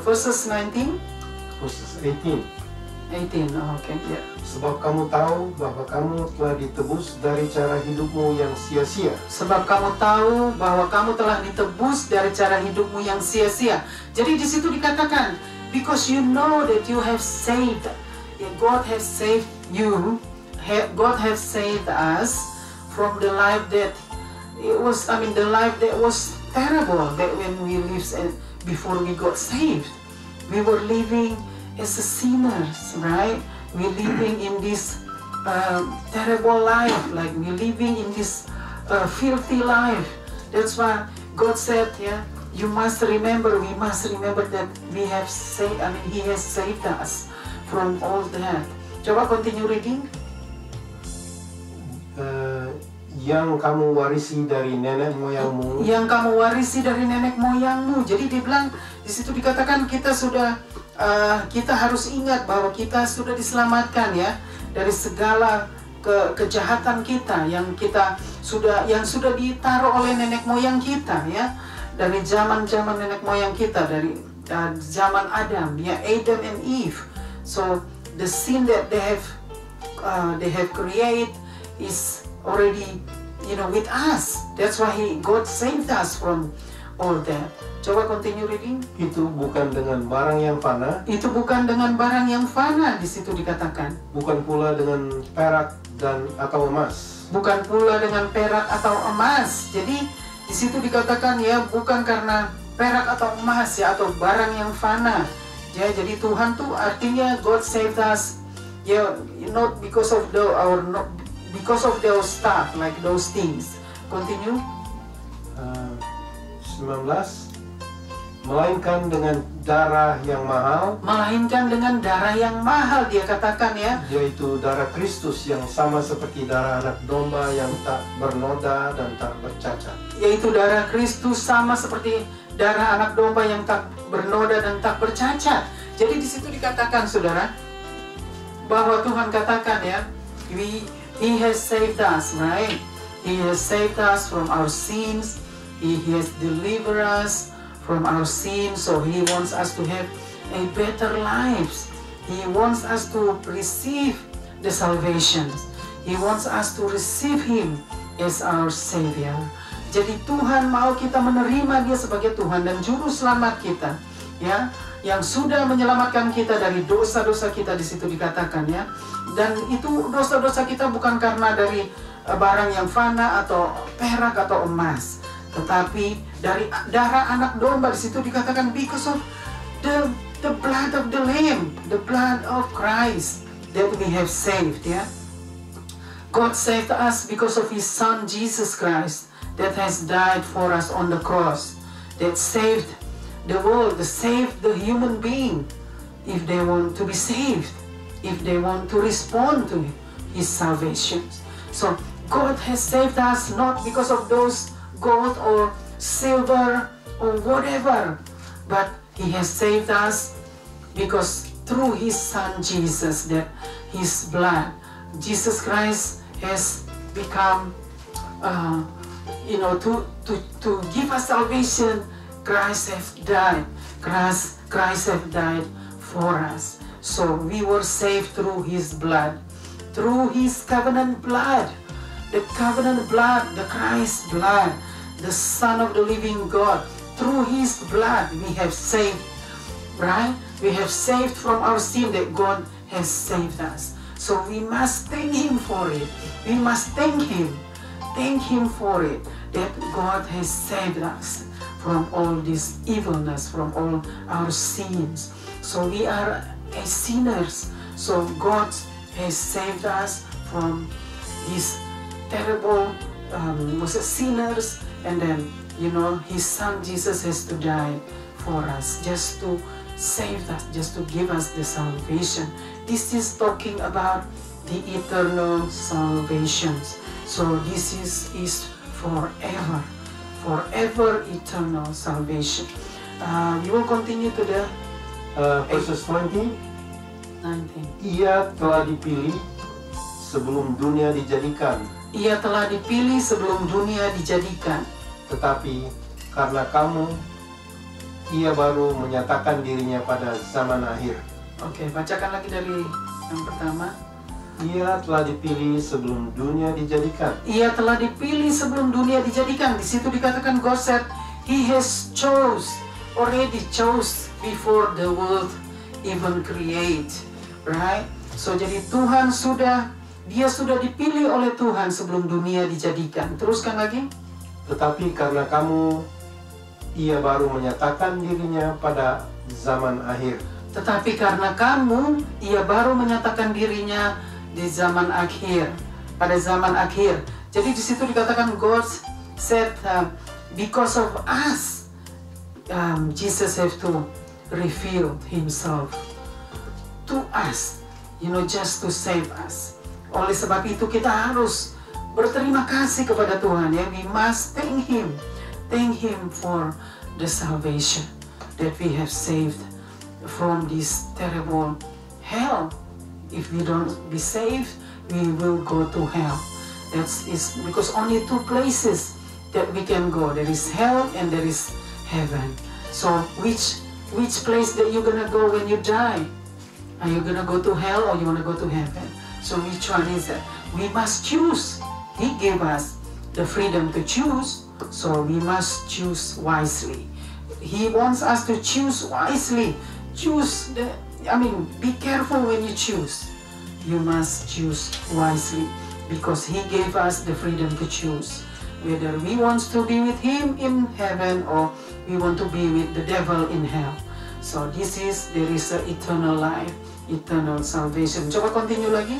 verses 19, verses 18. 18, okay, yeah. Sebab kamu tahu bahwa kamu telah ditebus dari cara hidupmu yang sia-sia. Sebab kamu tahu bahwa kamu telah ditebus dari cara hidupmu yang sia-sia. Jadi di situ dikatakan, because you know that you have saved, God has saved you, God has saved us from the life that the life that was terrible, that when we lived before we got saved. We were living as a sinners, right? We're living in this terrible life, like we're living in this filthy life. That's why God said, yeah, you must remember, we must remember that we have saved, He has saved us from all that. Coba continue reading. Yang kamu warisi dari nenek moyangmu. Yang kamu warisi dari nenek moyangmu. Jadi dia bilang, di situ dikatakan kita sudah, kita harus ingat bahwa kita sudah diselamatkan ya dari segala kejahatan kita yang sudah ditaruh oleh nenek moyang kita ya, dari zaman nenek moyang kita, dari zaman Adam ya, Adam and Eve. So the sin that they have created is already, with us. That's why God saved us from all that. Coba continue reading. Itu bukan dengan barang yang fana. Itu bukan dengan barang yang fana, di situ dikatakan. Bukan pula dengan perak atau emas. Bukan pula dengan perak atau emas. Jadi di situ dikatakan ya, bukan karena perak atau emas ya, atau barang yang fana. Ya, jadi Tuhan tuh artinya God saved us ya, not because of because of those stuff, like those things. Continue. 19. Melainkan dengan darah yang mahal. Melainkan dengan darah yang mahal, dia katakan ya. Yaitu darah Kristus yang sama seperti darah anak domba yang tak bernoda dan tak bercacat. Yaitu darah Kristus sama seperti darah anak domba yang tak bernoda dan tak bercacat. Jadi di situ dikatakan, saudara, bahwa Tuhan katakan ya, He has saved us, right? He has saved us from our sins. He has delivered us from our sins. So He wants us to have a better lives. He wants us to receive the salvation. He wants us to receive Him as our Savior. Jadi Tuhan mau kita menerima Dia sebagai Tuhan dan Juru Selamat kita, ya, yang sudah menyelamatkan kita dari dosa-dosa kita, di situ dikatakan ya. Dan itu dosa-dosa kita bukan karena dari barang yang fana atau perak atau emas, tetapi dari darah anak domba. Di situ dikatakan because of the blood of the Lamb, the blood of Christ that we have saved ya. God saved us because of His Son Jesus Christ that has died for us on the cross, that saved the world, that saved the human being if they want to be saved, if they want to respond to His salvation. So God has saved us not because of those gold or silver or whatever, but He has saved us because through His Son Jesus, that His blood, Jesus Christ has become, to give us salvation. Christ has died. Christ has died for us. So we were saved through His blood, through His covenant blood, the covenant blood, the Christ blood, the Son of the living God. Through His blood we have saved, right? We have saved from our sin, that God has saved us. So we must thank Him for it. We must thank Him for it, that God has saved us from all this evilness, from all our sins. So we are sinners. So God has saved us from these terrible sinners, and then His Son Jesus has to die for us, just to save us, just to give us the salvation. This is talking about the eternal salvation. So this is forever eternal salvation. We will continue to the verses 19. 19. Ia telah dipilih sebelum dunia dijadikan. Ia telah dipilih sebelum dunia dijadikan. Tetapi karena kamu, Ia baru menyatakan dirinya pada zaman akhir. Oke, bacakan lagi dari yang pertama. Ia telah dipilih sebelum dunia dijadikan. Ia telah dipilih sebelum dunia dijadikan. Di situ dikatakan God said He has already chose before the world even create, right? So jadi Tuhan Dia sudah dipilih oleh Tuhan sebelum dunia dijadikan. Teruskan lagi. Tetapi karena kamu, Ia baru menyatakan dirinya pada zaman akhir. Tetapi karena kamu, Ia baru menyatakan dirinya di zaman akhir, pada zaman akhir. Jadi di situ dikatakan God said because of us, Jesus have to reveal himself to us, just to save us. Oleh sebab itu kita harus berterima kasih kepada Tuhan, ya. We must thank Him for the salvation that we have saved from this terrible hell. If we don't be saved, we will go to hell. That's because only two places that we can go. There is hell and there is heaven. So which place that you're gonna go when you die? Are you gonna go to hell or you wanna go to heaven? So which one is that? We must choose. He gave us the freedom to choose, so we must choose wisely. He wants us to choose wisely. Be careful when you choose. You must choose wisely because He gave us the freedom to choose whether we want to be with Him in heaven or we want to be with the devil in hell. So there is an eternal life, eternal salvation. Coba continue lagi.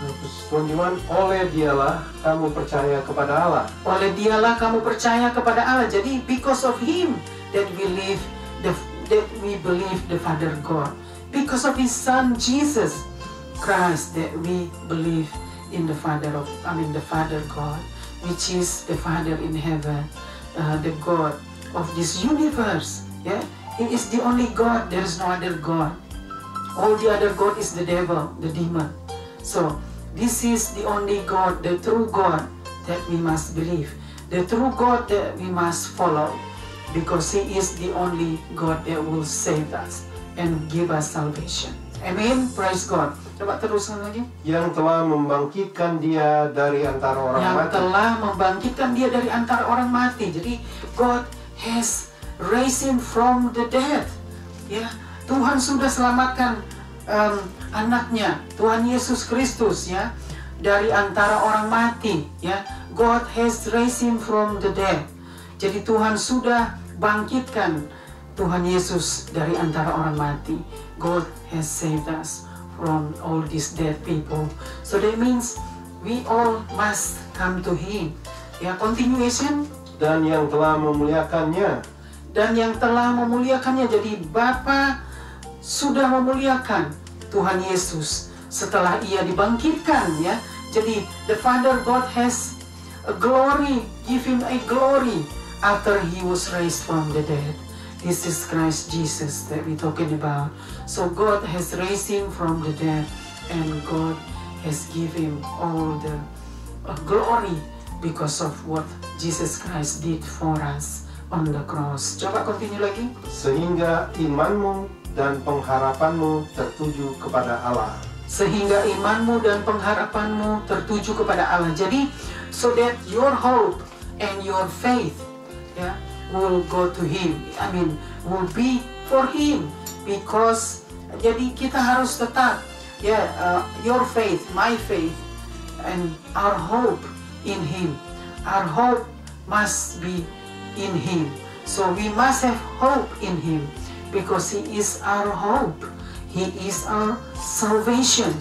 Verse 21, oleh Dialah kamu percaya kepada Allah. Oleh Dialah kamu percaya kepada Allah. Jadi because of Him that we believe the Father God. Because of His Son Jesus Christ that we believe in the Father God, which is the Father in heaven, the God of this universe. Yeah, He is the only God. There is no other God. All the other God is the devil, the demon. So this is the only God, the true God that we must believe, the true God that we must follow, because He is the only God that will save us and give us salvation. Amen. Praise God. Coba teruskan lagi. Yang telah membangkitkan Dia dari antara orang mati. Yang telah membangkitkan Dia dari antara orang mati. Jadi God has raised Him from the dead. Ya, Tuhan sudah selamatkan anaknya, Tuhan Yesus Kristus, ya, dari antara orang mati, ya. God has raised Him from the dead. Jadi Tuhan sudah bangkitkan Tuhan Yesus dari antara orang mati. God has saved us from all these dead people. So that means we all must come to Him. Ya, continuation. Dan yang telah memuliakannya. Dan yang telah memuliakannya. Jadi Bapa sudah memuliakan Tuhan Yesus setelah Ia dibangkitkan, ya. Jadi the Father God has a glory, give Him a glory after He was raised from the dead. This is Christ Jesus that we're talking about. So God has raised Him from the dead, and God has given Him all the glory because of what Jesus Christ did for us on the cross. Coba continue lagi. Sehingga imanmu dan pengharapanmu tertuju kepada Allah. Sehingga imanmu dan pengharapanmu tertuju kepada Allah. Jadi, so that your hope and your faith, ya, will go to Him. Will be for Him. Because, jadi kita harus tetap, ya, your faith, my faith, and our hope in Him. Our hope must be in Him. So we must have hope in Him. Because He is our hope. He is our salvation.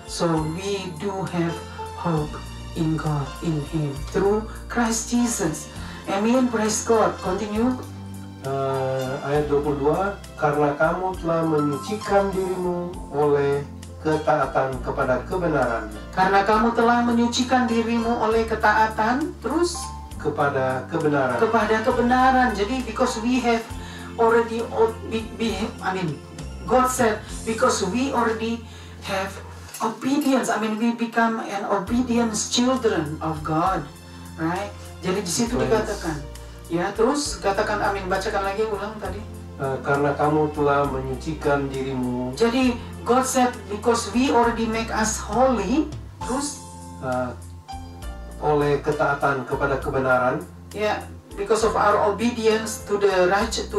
So we do have hope in God, in Him, through Christ Jesus. Amen. Praise God. Continue. Ayat 22, karena kamu telah menyucikan dirimu oleh ketaatan kepada kebenaran. Karena kamu telah menyucikan dirimu oleh ketaatan, terus? Kepada kebenaran. Kepada kebenaran. Jadi because we have already, God said, because we already have obedience. We become an obedience children of God, right? Jadi di situ dikatakan, ya, terus katakan amin. Bacakan lagi, ulang tadi. Karena kamu telah menyucikan dirimu. Jadi God said, because we already make us holy, terus oleh ketaatan kepada kebenaran. Ya. Because of our obedience to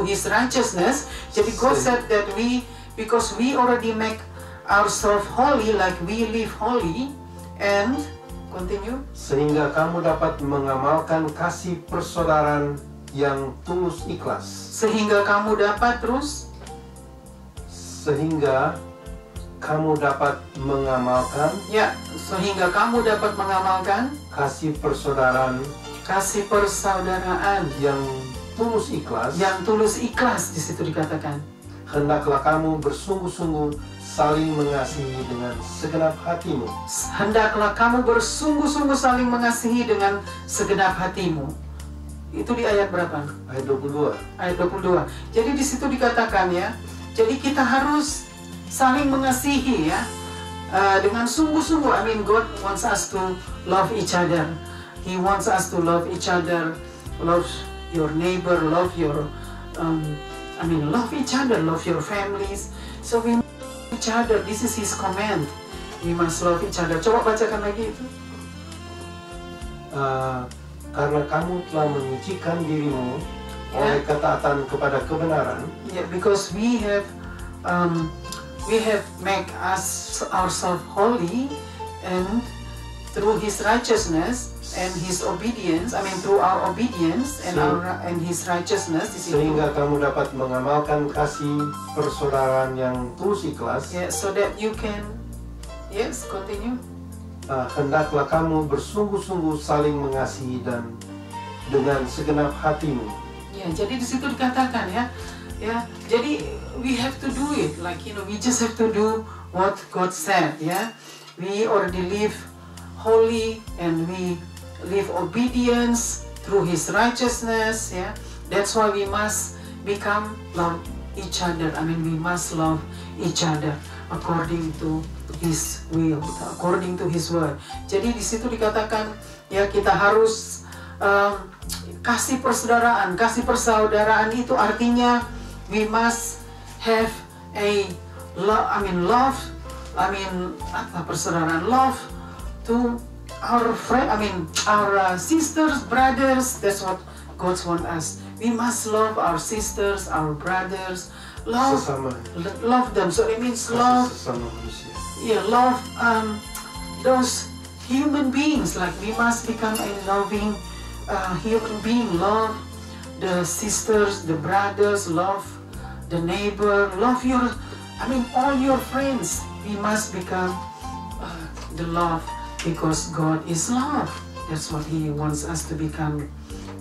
His righteousness, jadi God said that because we already make ourselves holy, like we live holy, and continue. Sehingga kamu dapat mengamalkan kasih persaudaraan yang tulus ikhlas. Sehingga kamu dapat terus. Sehingga kamu dapat mengamalkan. Ya, sehingga kamu dapat mengamalkan kasih persaudaraan kasih persaudaraan yang tulus ikhlas. yang tulus ikhlas, di situ dikatakan. Hendaklah kamu bersungguh-sungguh saling mengasihi dengan segenap hatimu. Hendaklah kamu bersungguh-sungguh saling mengasihi dengan segenap hatimu. Itu di ayat berapa? Ayat 22. Ayat 22. Jadi di situ dikatakan ya, jadi kita harus saling mengasihi ya, dengan sungguh-sungguh. I mean, God wants us to love each other. He wants us to love each other, love your neighbor, love your, love each other, love your families. So we love each other. This is His command. We must love each other. Coba bacakan lagi itu. Karena kamu telah menyucikan dirimu oleh ketaatan kepada kebenaran. Yeah, because we have make us ourselves holy, and through His righteousness and His obedience, through our obedience and His righteousness, sehingga kamu dapat mengamalkan kasih persaudaraan yang tulus ikhlas. Yeah, so that you can, yes, continue. Hendaklah kamu bersungguh-sungguh saling mengasihi dan dengan segenap hatimu. Ya, jadi di situ dikatakan ya, jadi we have to do it, like we just have to do what God said, ya. We already live holy and we live obedience through His righteousness, ya. That's why we must become love each other. We must love each other according to His will, according to His word. Jadi di situ dikatakan ya, kita harus kasih persaudaraan. Kasih persaudaraan itu artinya we must have a love. Persaudaraan, love to our friend. Our sisters, brothers. That's what God wants us. We must love our sisters, our brothers. Love them. So it means love. Yeah, love those human beings. Like we must become a loving human being. Love the sisters, the brothers. Love the neighbor. Love all your friends. We must become the love, because God is love. That's what He wants us to become.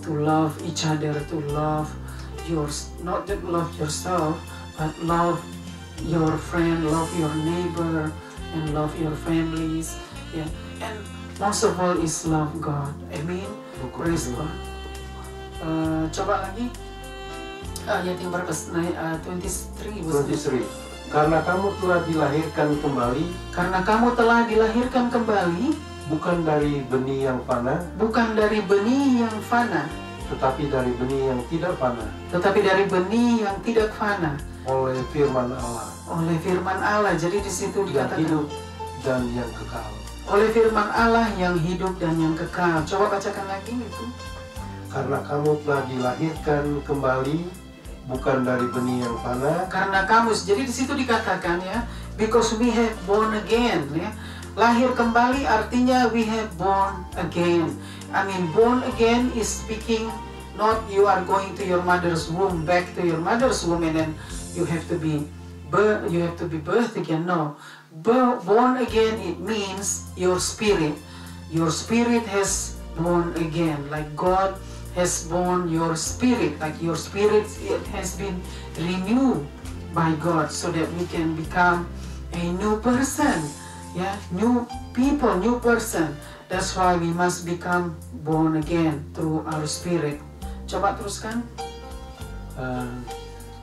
To love each other. To love not just love yourself, but love your friend, love your neighbor, and love your families. Yeah. And most of all is love God. Amen. Praise God. Coba lagi. Ayat yang berapa? 23. Karena kamu telah dilahirkan kembali. Karena kamu telah dilahirkan kembali. Bukan dari benih yang fana. Bukan dari benih yang fana. Tetapi dari benih yang tidak fana. Tetapi dari benih yang tidak fana. Oleh firman Allah. Oleh firman Allah. Jadi di situ dikatakan yang hidup dan yang kekal. Oleh firman Allah yang hidup dan yang kekal. Coba bacakan lagi itu. Karena kamu telah dilahirkan kembali, bukan dari benih yang fana. Karena kamu, jadi di situ dikatakan ya, because we have born again, ya. Lahir kembali artinya we have born again. Born again is speaking not you are going to your mother's womb, back to your mother's womb, and then you have to be birthed again. No, born again, it means your spirit. Your spirit has born again, like God has born your spirit, like your spirit, it has been renewed by God, so that we can become a new person, new people, new person. That's why we must become born again through our spirit. Coba teruskan.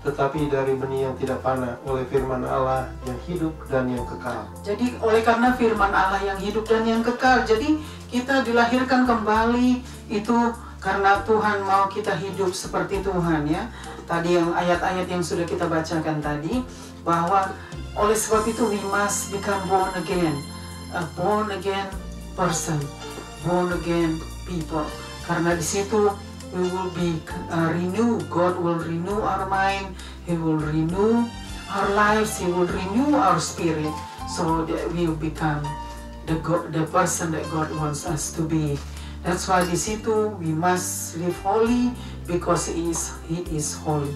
Tetapi dari benih yang tidak fana, oleh firman Allah yang hidup dan yang kekal. Jadi oleh karena firman Allah yang hidup dan yang kekal, jadi kita dilahirkan kembali itu karena Tuhan mau kita hidup seperti Tuhan, ya. Tadi yang ayat-ayat yang sudah kita bacakan tadi, bahwa oleh sebab itu we must become born again, a born again person, born again people. Karena di situ we will be renewed. God will renew our mind. He will renew our lives. He will renew our spirit, so that we will become the person that God wants us to be. That's why di situ we must live holy, because He is holy.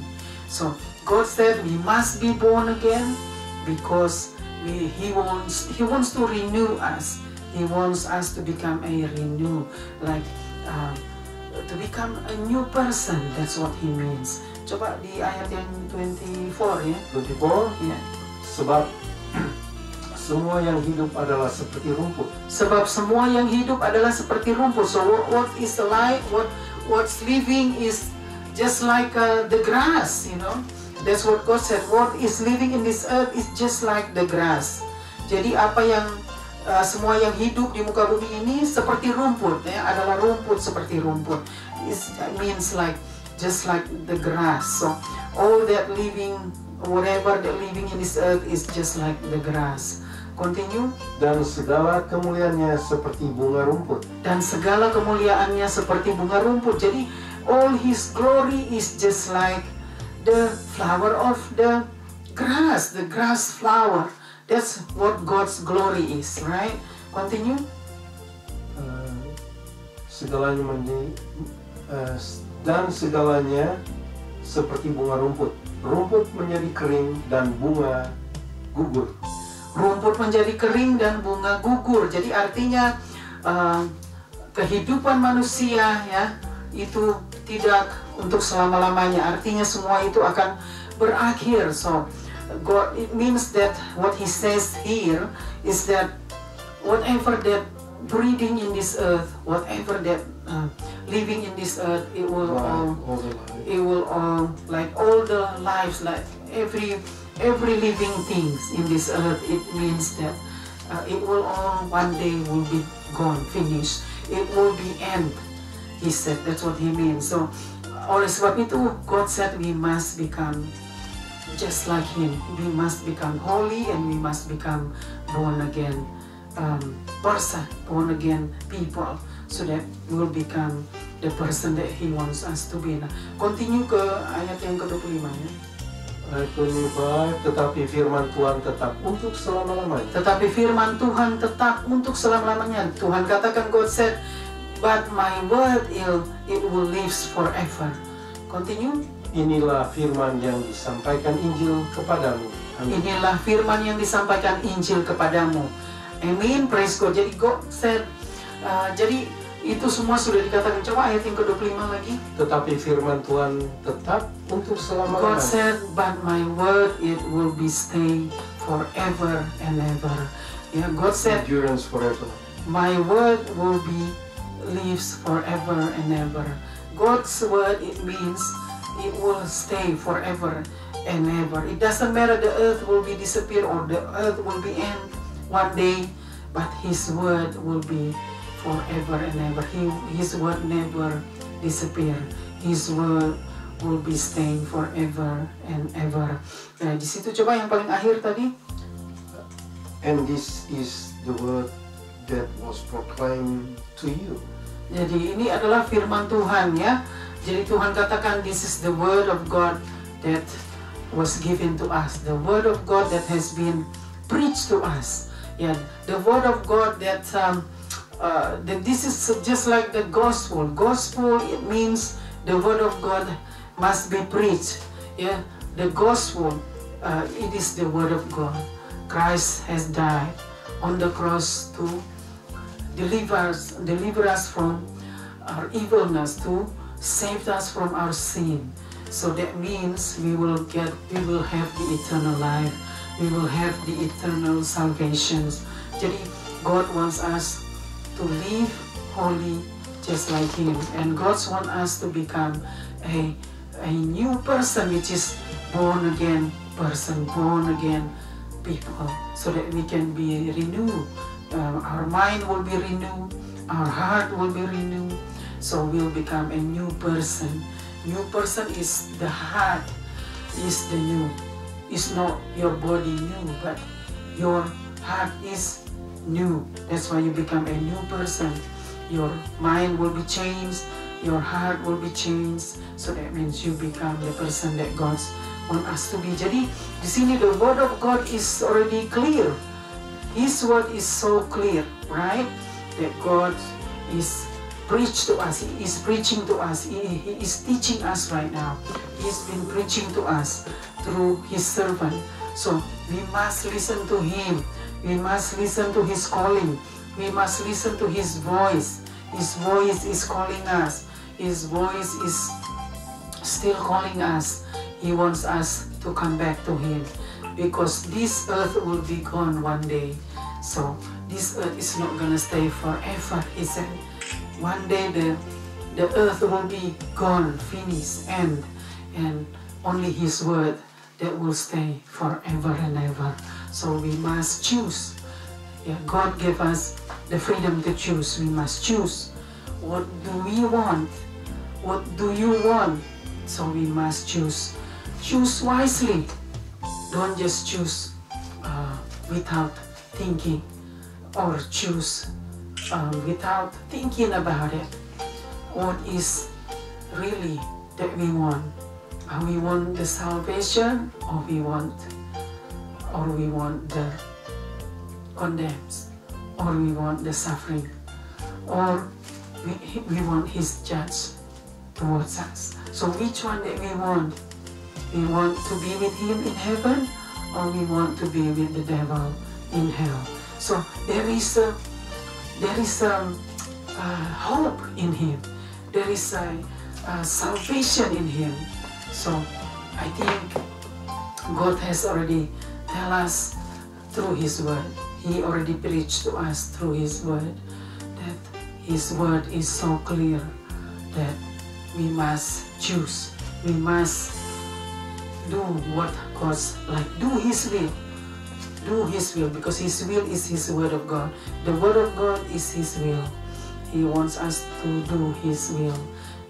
So God said we must be born again, because He wants to renew us. He wants us to become a renew, like to become a new person. That's what he means. Coba di ayat yang 24 ya. 24. Ya. Sebab semua yang hidup adalah seperti rumput. Sebab semua yang hidup adalah seperti rumput. So what is alive? What's living is just like the grass, you know. That's what God said. What is living in this earth is just like the grass. Jadi apa yang semua yang hidup di muka bumi ini seperti rumput, ya, adalah rumput seperti rumput. It means like just like the grass. So all that living, whatever that living in this earth is just like the grass. Continue. Dan segala kemuliaannya seperti bunga rumput. Dan segala kemuliaannya seperti bunga rumput. Jadi all his glory is just like the flower of the grass flower. That's what God's glory is, right? Continue. Segalanya dan segalanya seperti bunga rumput. Rumput menjadi kering dan bunga gugur. Rumput menjadi kering dan bunga gugur. Jadi artinya kehidupan manusia ya itu tidak untuk selama-lamanya. Artinya semua itu akan berakhir. So God, it means that what he says here is that whatever that breathing in this earth, whatever that living in this earth, it will all like all the lives, like every living things in this earth, it means that it will all one day will be gone, finished. It will be end. He said that's what he means. So oleh sebab itu God said we must become just like him. We must become holy and we must become born again person, born again people, so that we will become the person that he wants us to be. Nah, continue ke ayat yang ke-25 ya. Ayat 25, tetapi firman Tuhan tetap untuk selama-lamanya. Tetapi firman Tuhan tetap untuk selama-lamanya. Tuhan katakan, God said, but my word it will live forever. Continue. Inilah firman yang disampaikan Injil kepadamu. Amin. Inilah firman yang disampaikan Injil kepadamu. Amin. Praise God. Jadi God said, jadi itu semua sudah dikatakan. Coba ayat yang ke-25 lagi. Tetapi firman Tuhan tetap untuk selama-lamanya. God said, but my word it will be stay forever and ever. Yeah, God said, endurance forever. My word will be lives forever and ever. God's word, it means it will stay forever and ever. It doesn't matter the earth will be disappear or the earth will be end one day, but his word will be forever and ever. His word never disappear. His word will be staying forever and ever. Nah, di situ coba yang paling akhir tadi. And this is the word that was proclaimed to you. Jadi ini adalah firman Tuhan ya. Jadi Tuhan katakan this is the word of God that was given to us. The word of God that has been preached to us. Yeah, the word of God that this is just like the gospel. Gospel, it means the word of God must be preached. Yeah, the gospel, it is the word of God. Christ has died on the cross to deliver us from our evilness, to save us from our sin. So that means we will have the eternal life. We will have the eternal salvation. Jadi God wants us to live holy just like him, and God wants us to become a new person, which is born again person, born again people, so that we can be renewed. Our mind will be renewed, our heart will be renewed, so we'll become a new person. New person is the heart, is the new. It's not your body new, but your heart is new. That's why you become a new person. Your mind will be changed, your heart will be changed, so that means you become the person that God wants us to be. Jadi di sini the word of God is already clear. His word is so clear, right? That God is preached to us. He is preaching to us. He is teaching us right now. He's been preaching to us through his servant. So we must listen to him. We must listen to his calling. We must listen to his voice. His voice is calling us. His voice is still calling us. He wants us to come back to Him, because this earth will be gone one day. So this earth is not gonna stay forever, He said. One day the earth will be gone, finished, and only His word that will stay forever and ever. So we must choose. Yeah, God gave us the freedom to choose. We must choose. What do we want? What do you want? So we must choose. Choose wisely. Don't just choose without thinking, or choose without thinking about it. What is really that we want? We want the salvation, or we want the condemns, or we want the suffering, or we want His judge towards us. So which one that we want? We want to be with Him in heaven, or we want to be with the devil in hell. So there is hope in Him. There is a salvation in Him. So I think God has already tell us through His word. He already preached to us through His word, that His word is so clear that we must choose. We must do what God's like. Do His will. Do His will, because His will is His word of God. The word of God is His will. He wants us to do His will.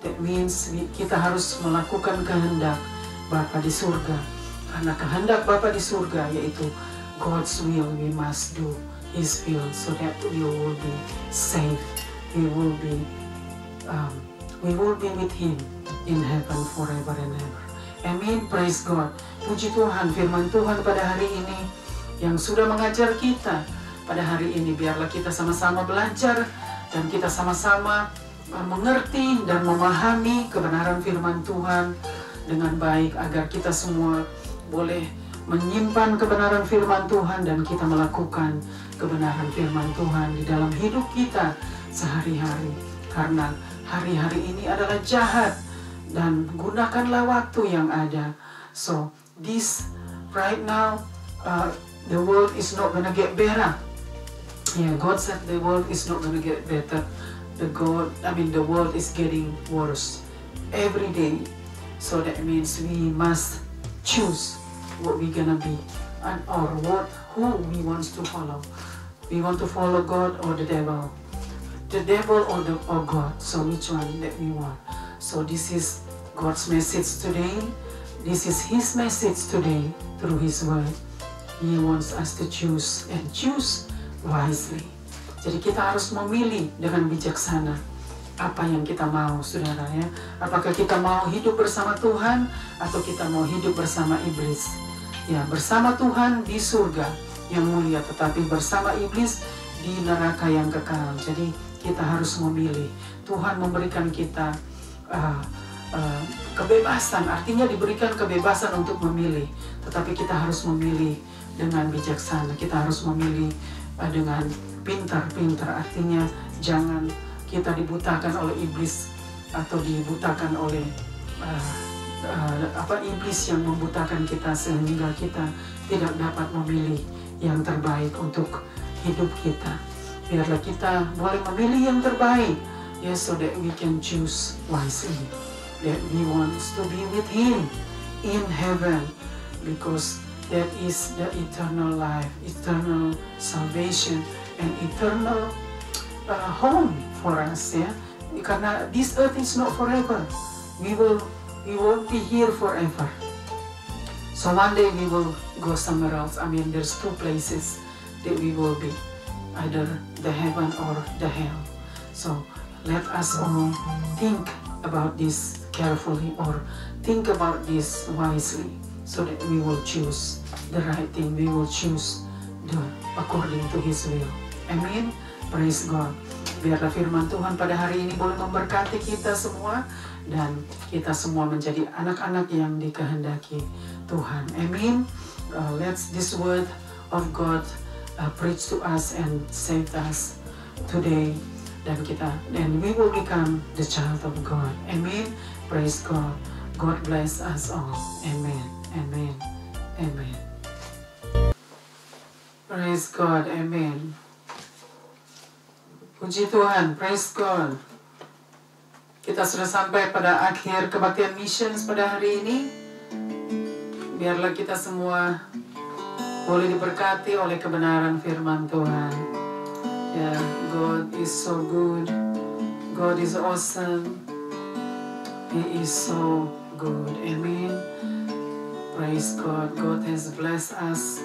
That means kita harus melakukan kehendak Bapa di surga. Karena kehendak Bapa di surga yaitu God's will. We must do His will so that we will be saved. We will be with Him in heaven forever and ever. Amin. Praise God. Puji Tuhan, firman Tuhan pada hari ini yang sudah mengajar kita pada hari ini. Biarlah kita sama-sama belajar dan kita sama-sama mengerti dan memahami kebenaran firman Tuhan dengan baik, agar kita semua boleh menyimpan kebenaran firman Tuhan dan kita melakukan kebenaran firman Tuhan di dalam hidup kita sehari-hari. Karena hari-hari ini adalah jahat, dan gunakanlah waktu yang ada. So this right now the world is not gonna get better. Yeah, God said the world is not gonna get better. The world is getting worse every day. So that means we must choose what we're gonna be, and or who we want to follow. We want to follow God or the devil or God. So which one that we want? So this is God's message today. This is His message today through His word. He wants us to choose, and choose wisely. Jadi kita harus memilih dengan bijaksana apa yang kita mau, saudara ya. Apakah kita mau hidup bersama Tuhan atau kita mau hidup bersama iblis? Ya, bersama Tuhan di surga yang mulia, tetapi bersama iblis di neraka yang kekal. Jadi kita harus memilih. Tuhan memberikan kita kebebasan, artinya diberikan kebebasan untuk memilih. Tetapi kita harus memilih dengan bijaksana. Kita harus memilih dengan pintar-pintar, artinya jangan kita dibutakan oleh iblis atau dibutakan oleh iblis yang membutakan kita sehingga kita tidak dapat memilih yang terbaik untuk hidup kita. Biarlah kita boleh memilih yang terbaik, so that we can choose wisely, that we want to be with Him in heaven, because that is the eternal life, eternal salvation, and eternal home for us, ya. Karena this earth is not forever. We won't be here forever. So one day we will go somewhere else. There's two places that we will be, either the heaven or the hell. So let us all think about this carefully, or think about this wisely, so that we will choose the right thing. We will choose according to His will. Amin. Praise God. Biarlah firman Tuhan pada hari ini boleh memberkati kita semua, dan kita semua menjadi anak-anak yang dikehendaki Tuhan. Amin. Let this word of God preach to us and save us today, then we will become the child of God. Amen. Praise God. God bless us all. Amen. Amen. Amen. Praise God. Amen. Puji Tuhan. Praise God. Kita sudah sampai pada akhir kebaktian missions pada hari ini. Biarlah kita semua boleh diberkati oleh kebenaran firman Tuhan. Ya, God is so good. God is awesome. He is so good. Amen. Praise God. God has blessed us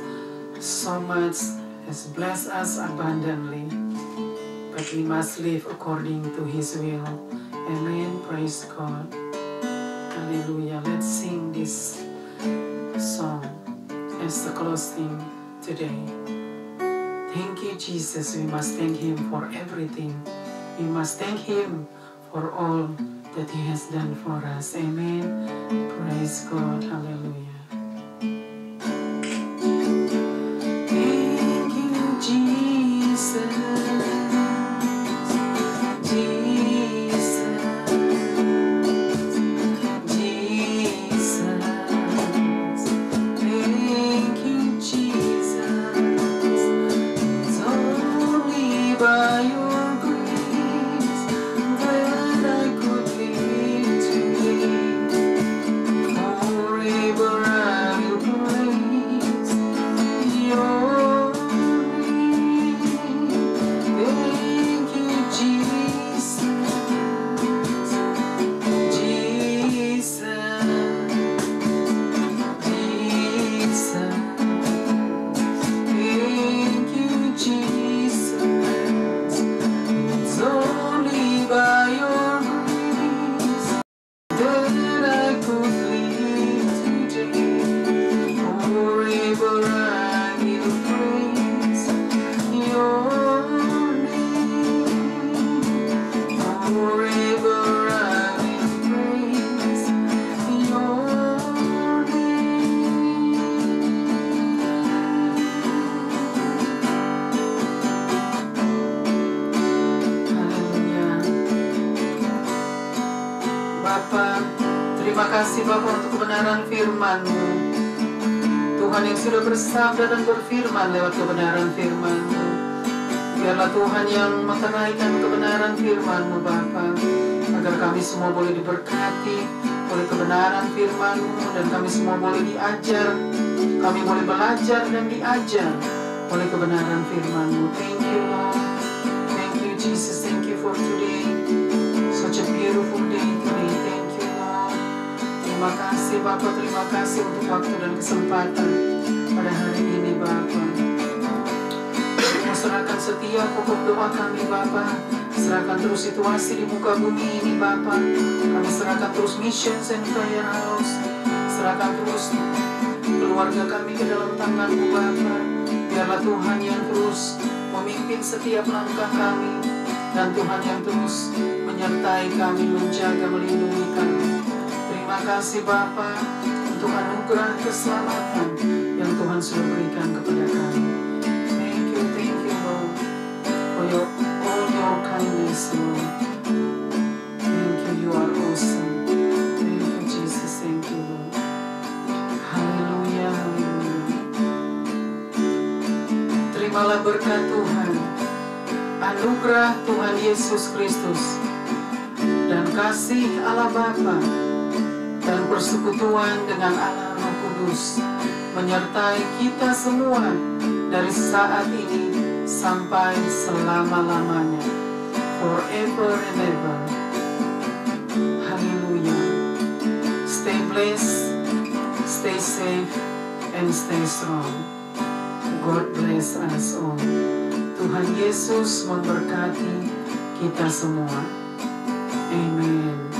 so much, has blessed us abundantly. But we must live according to His will. Amen. Praise God. Hallelujah. Let's sing this song as the closing today. Thank you, Jesus. We must thank Him for everything. We must thank Him for all that He has done for us. Amen. Praise God. Hallelujah. Thank you, Jesus. Terima kasih Bapa untuk kebenaran firman-Mu. Tuhan yang sudah bersabda dan berfirman lewat kebenaran firman-Mu. Biarlah Tuhan yang meteraikan kebenaran firman-Mu Bapa, agar kami semua boleh diberkati oleh kebenaran firman-Mu, dan kami semua boleh diajar, kami boleh belajar dan diajar oleh kebenaran firman-Mu. Thank you Lord. Thank you Jesus. Thank you for today. Such a beautiful day today. Thank you Lord. Terima kasih Bapa, terima kasih untuk waktu dan kesempatan pada hari ini Bapa. Serahkan setiap pokok doa kami Bapa. Serahkan terus situasi di muka bumi ini Bapa. Kami serahkan terus missions and prayer house. Serahkan terus keluarga kami ke dalam tangan-Mu Bapa. Biarlah Tuhan yang terus memimpin setiap langkah kami, dan Tuhan yang terus menyertai kami, menjaga, melindungi kami. Terima kasih Bapa untuk anugerah keselamatan yang Tuhan sudah berikan kepada kami. Thank you Lord, for all your kindness Lord. Thank you, you are awesome. Thank you Jesus, thank you Lord. Haleluya, haleluya. Terimalah berkat Tuhan, anugerah Tuhan Yesus Kristus, dan kasih Allah Bapa, dan persekutuan dengan Allah Roh Kudus menyertai kita semua dari saat ini sampai selama-lamanya, forever and ever. Hallelujah. Stay blessed, stay safe, and stay strong. God bless us all. Tuhan Yesus memberkati kita semua. Amen.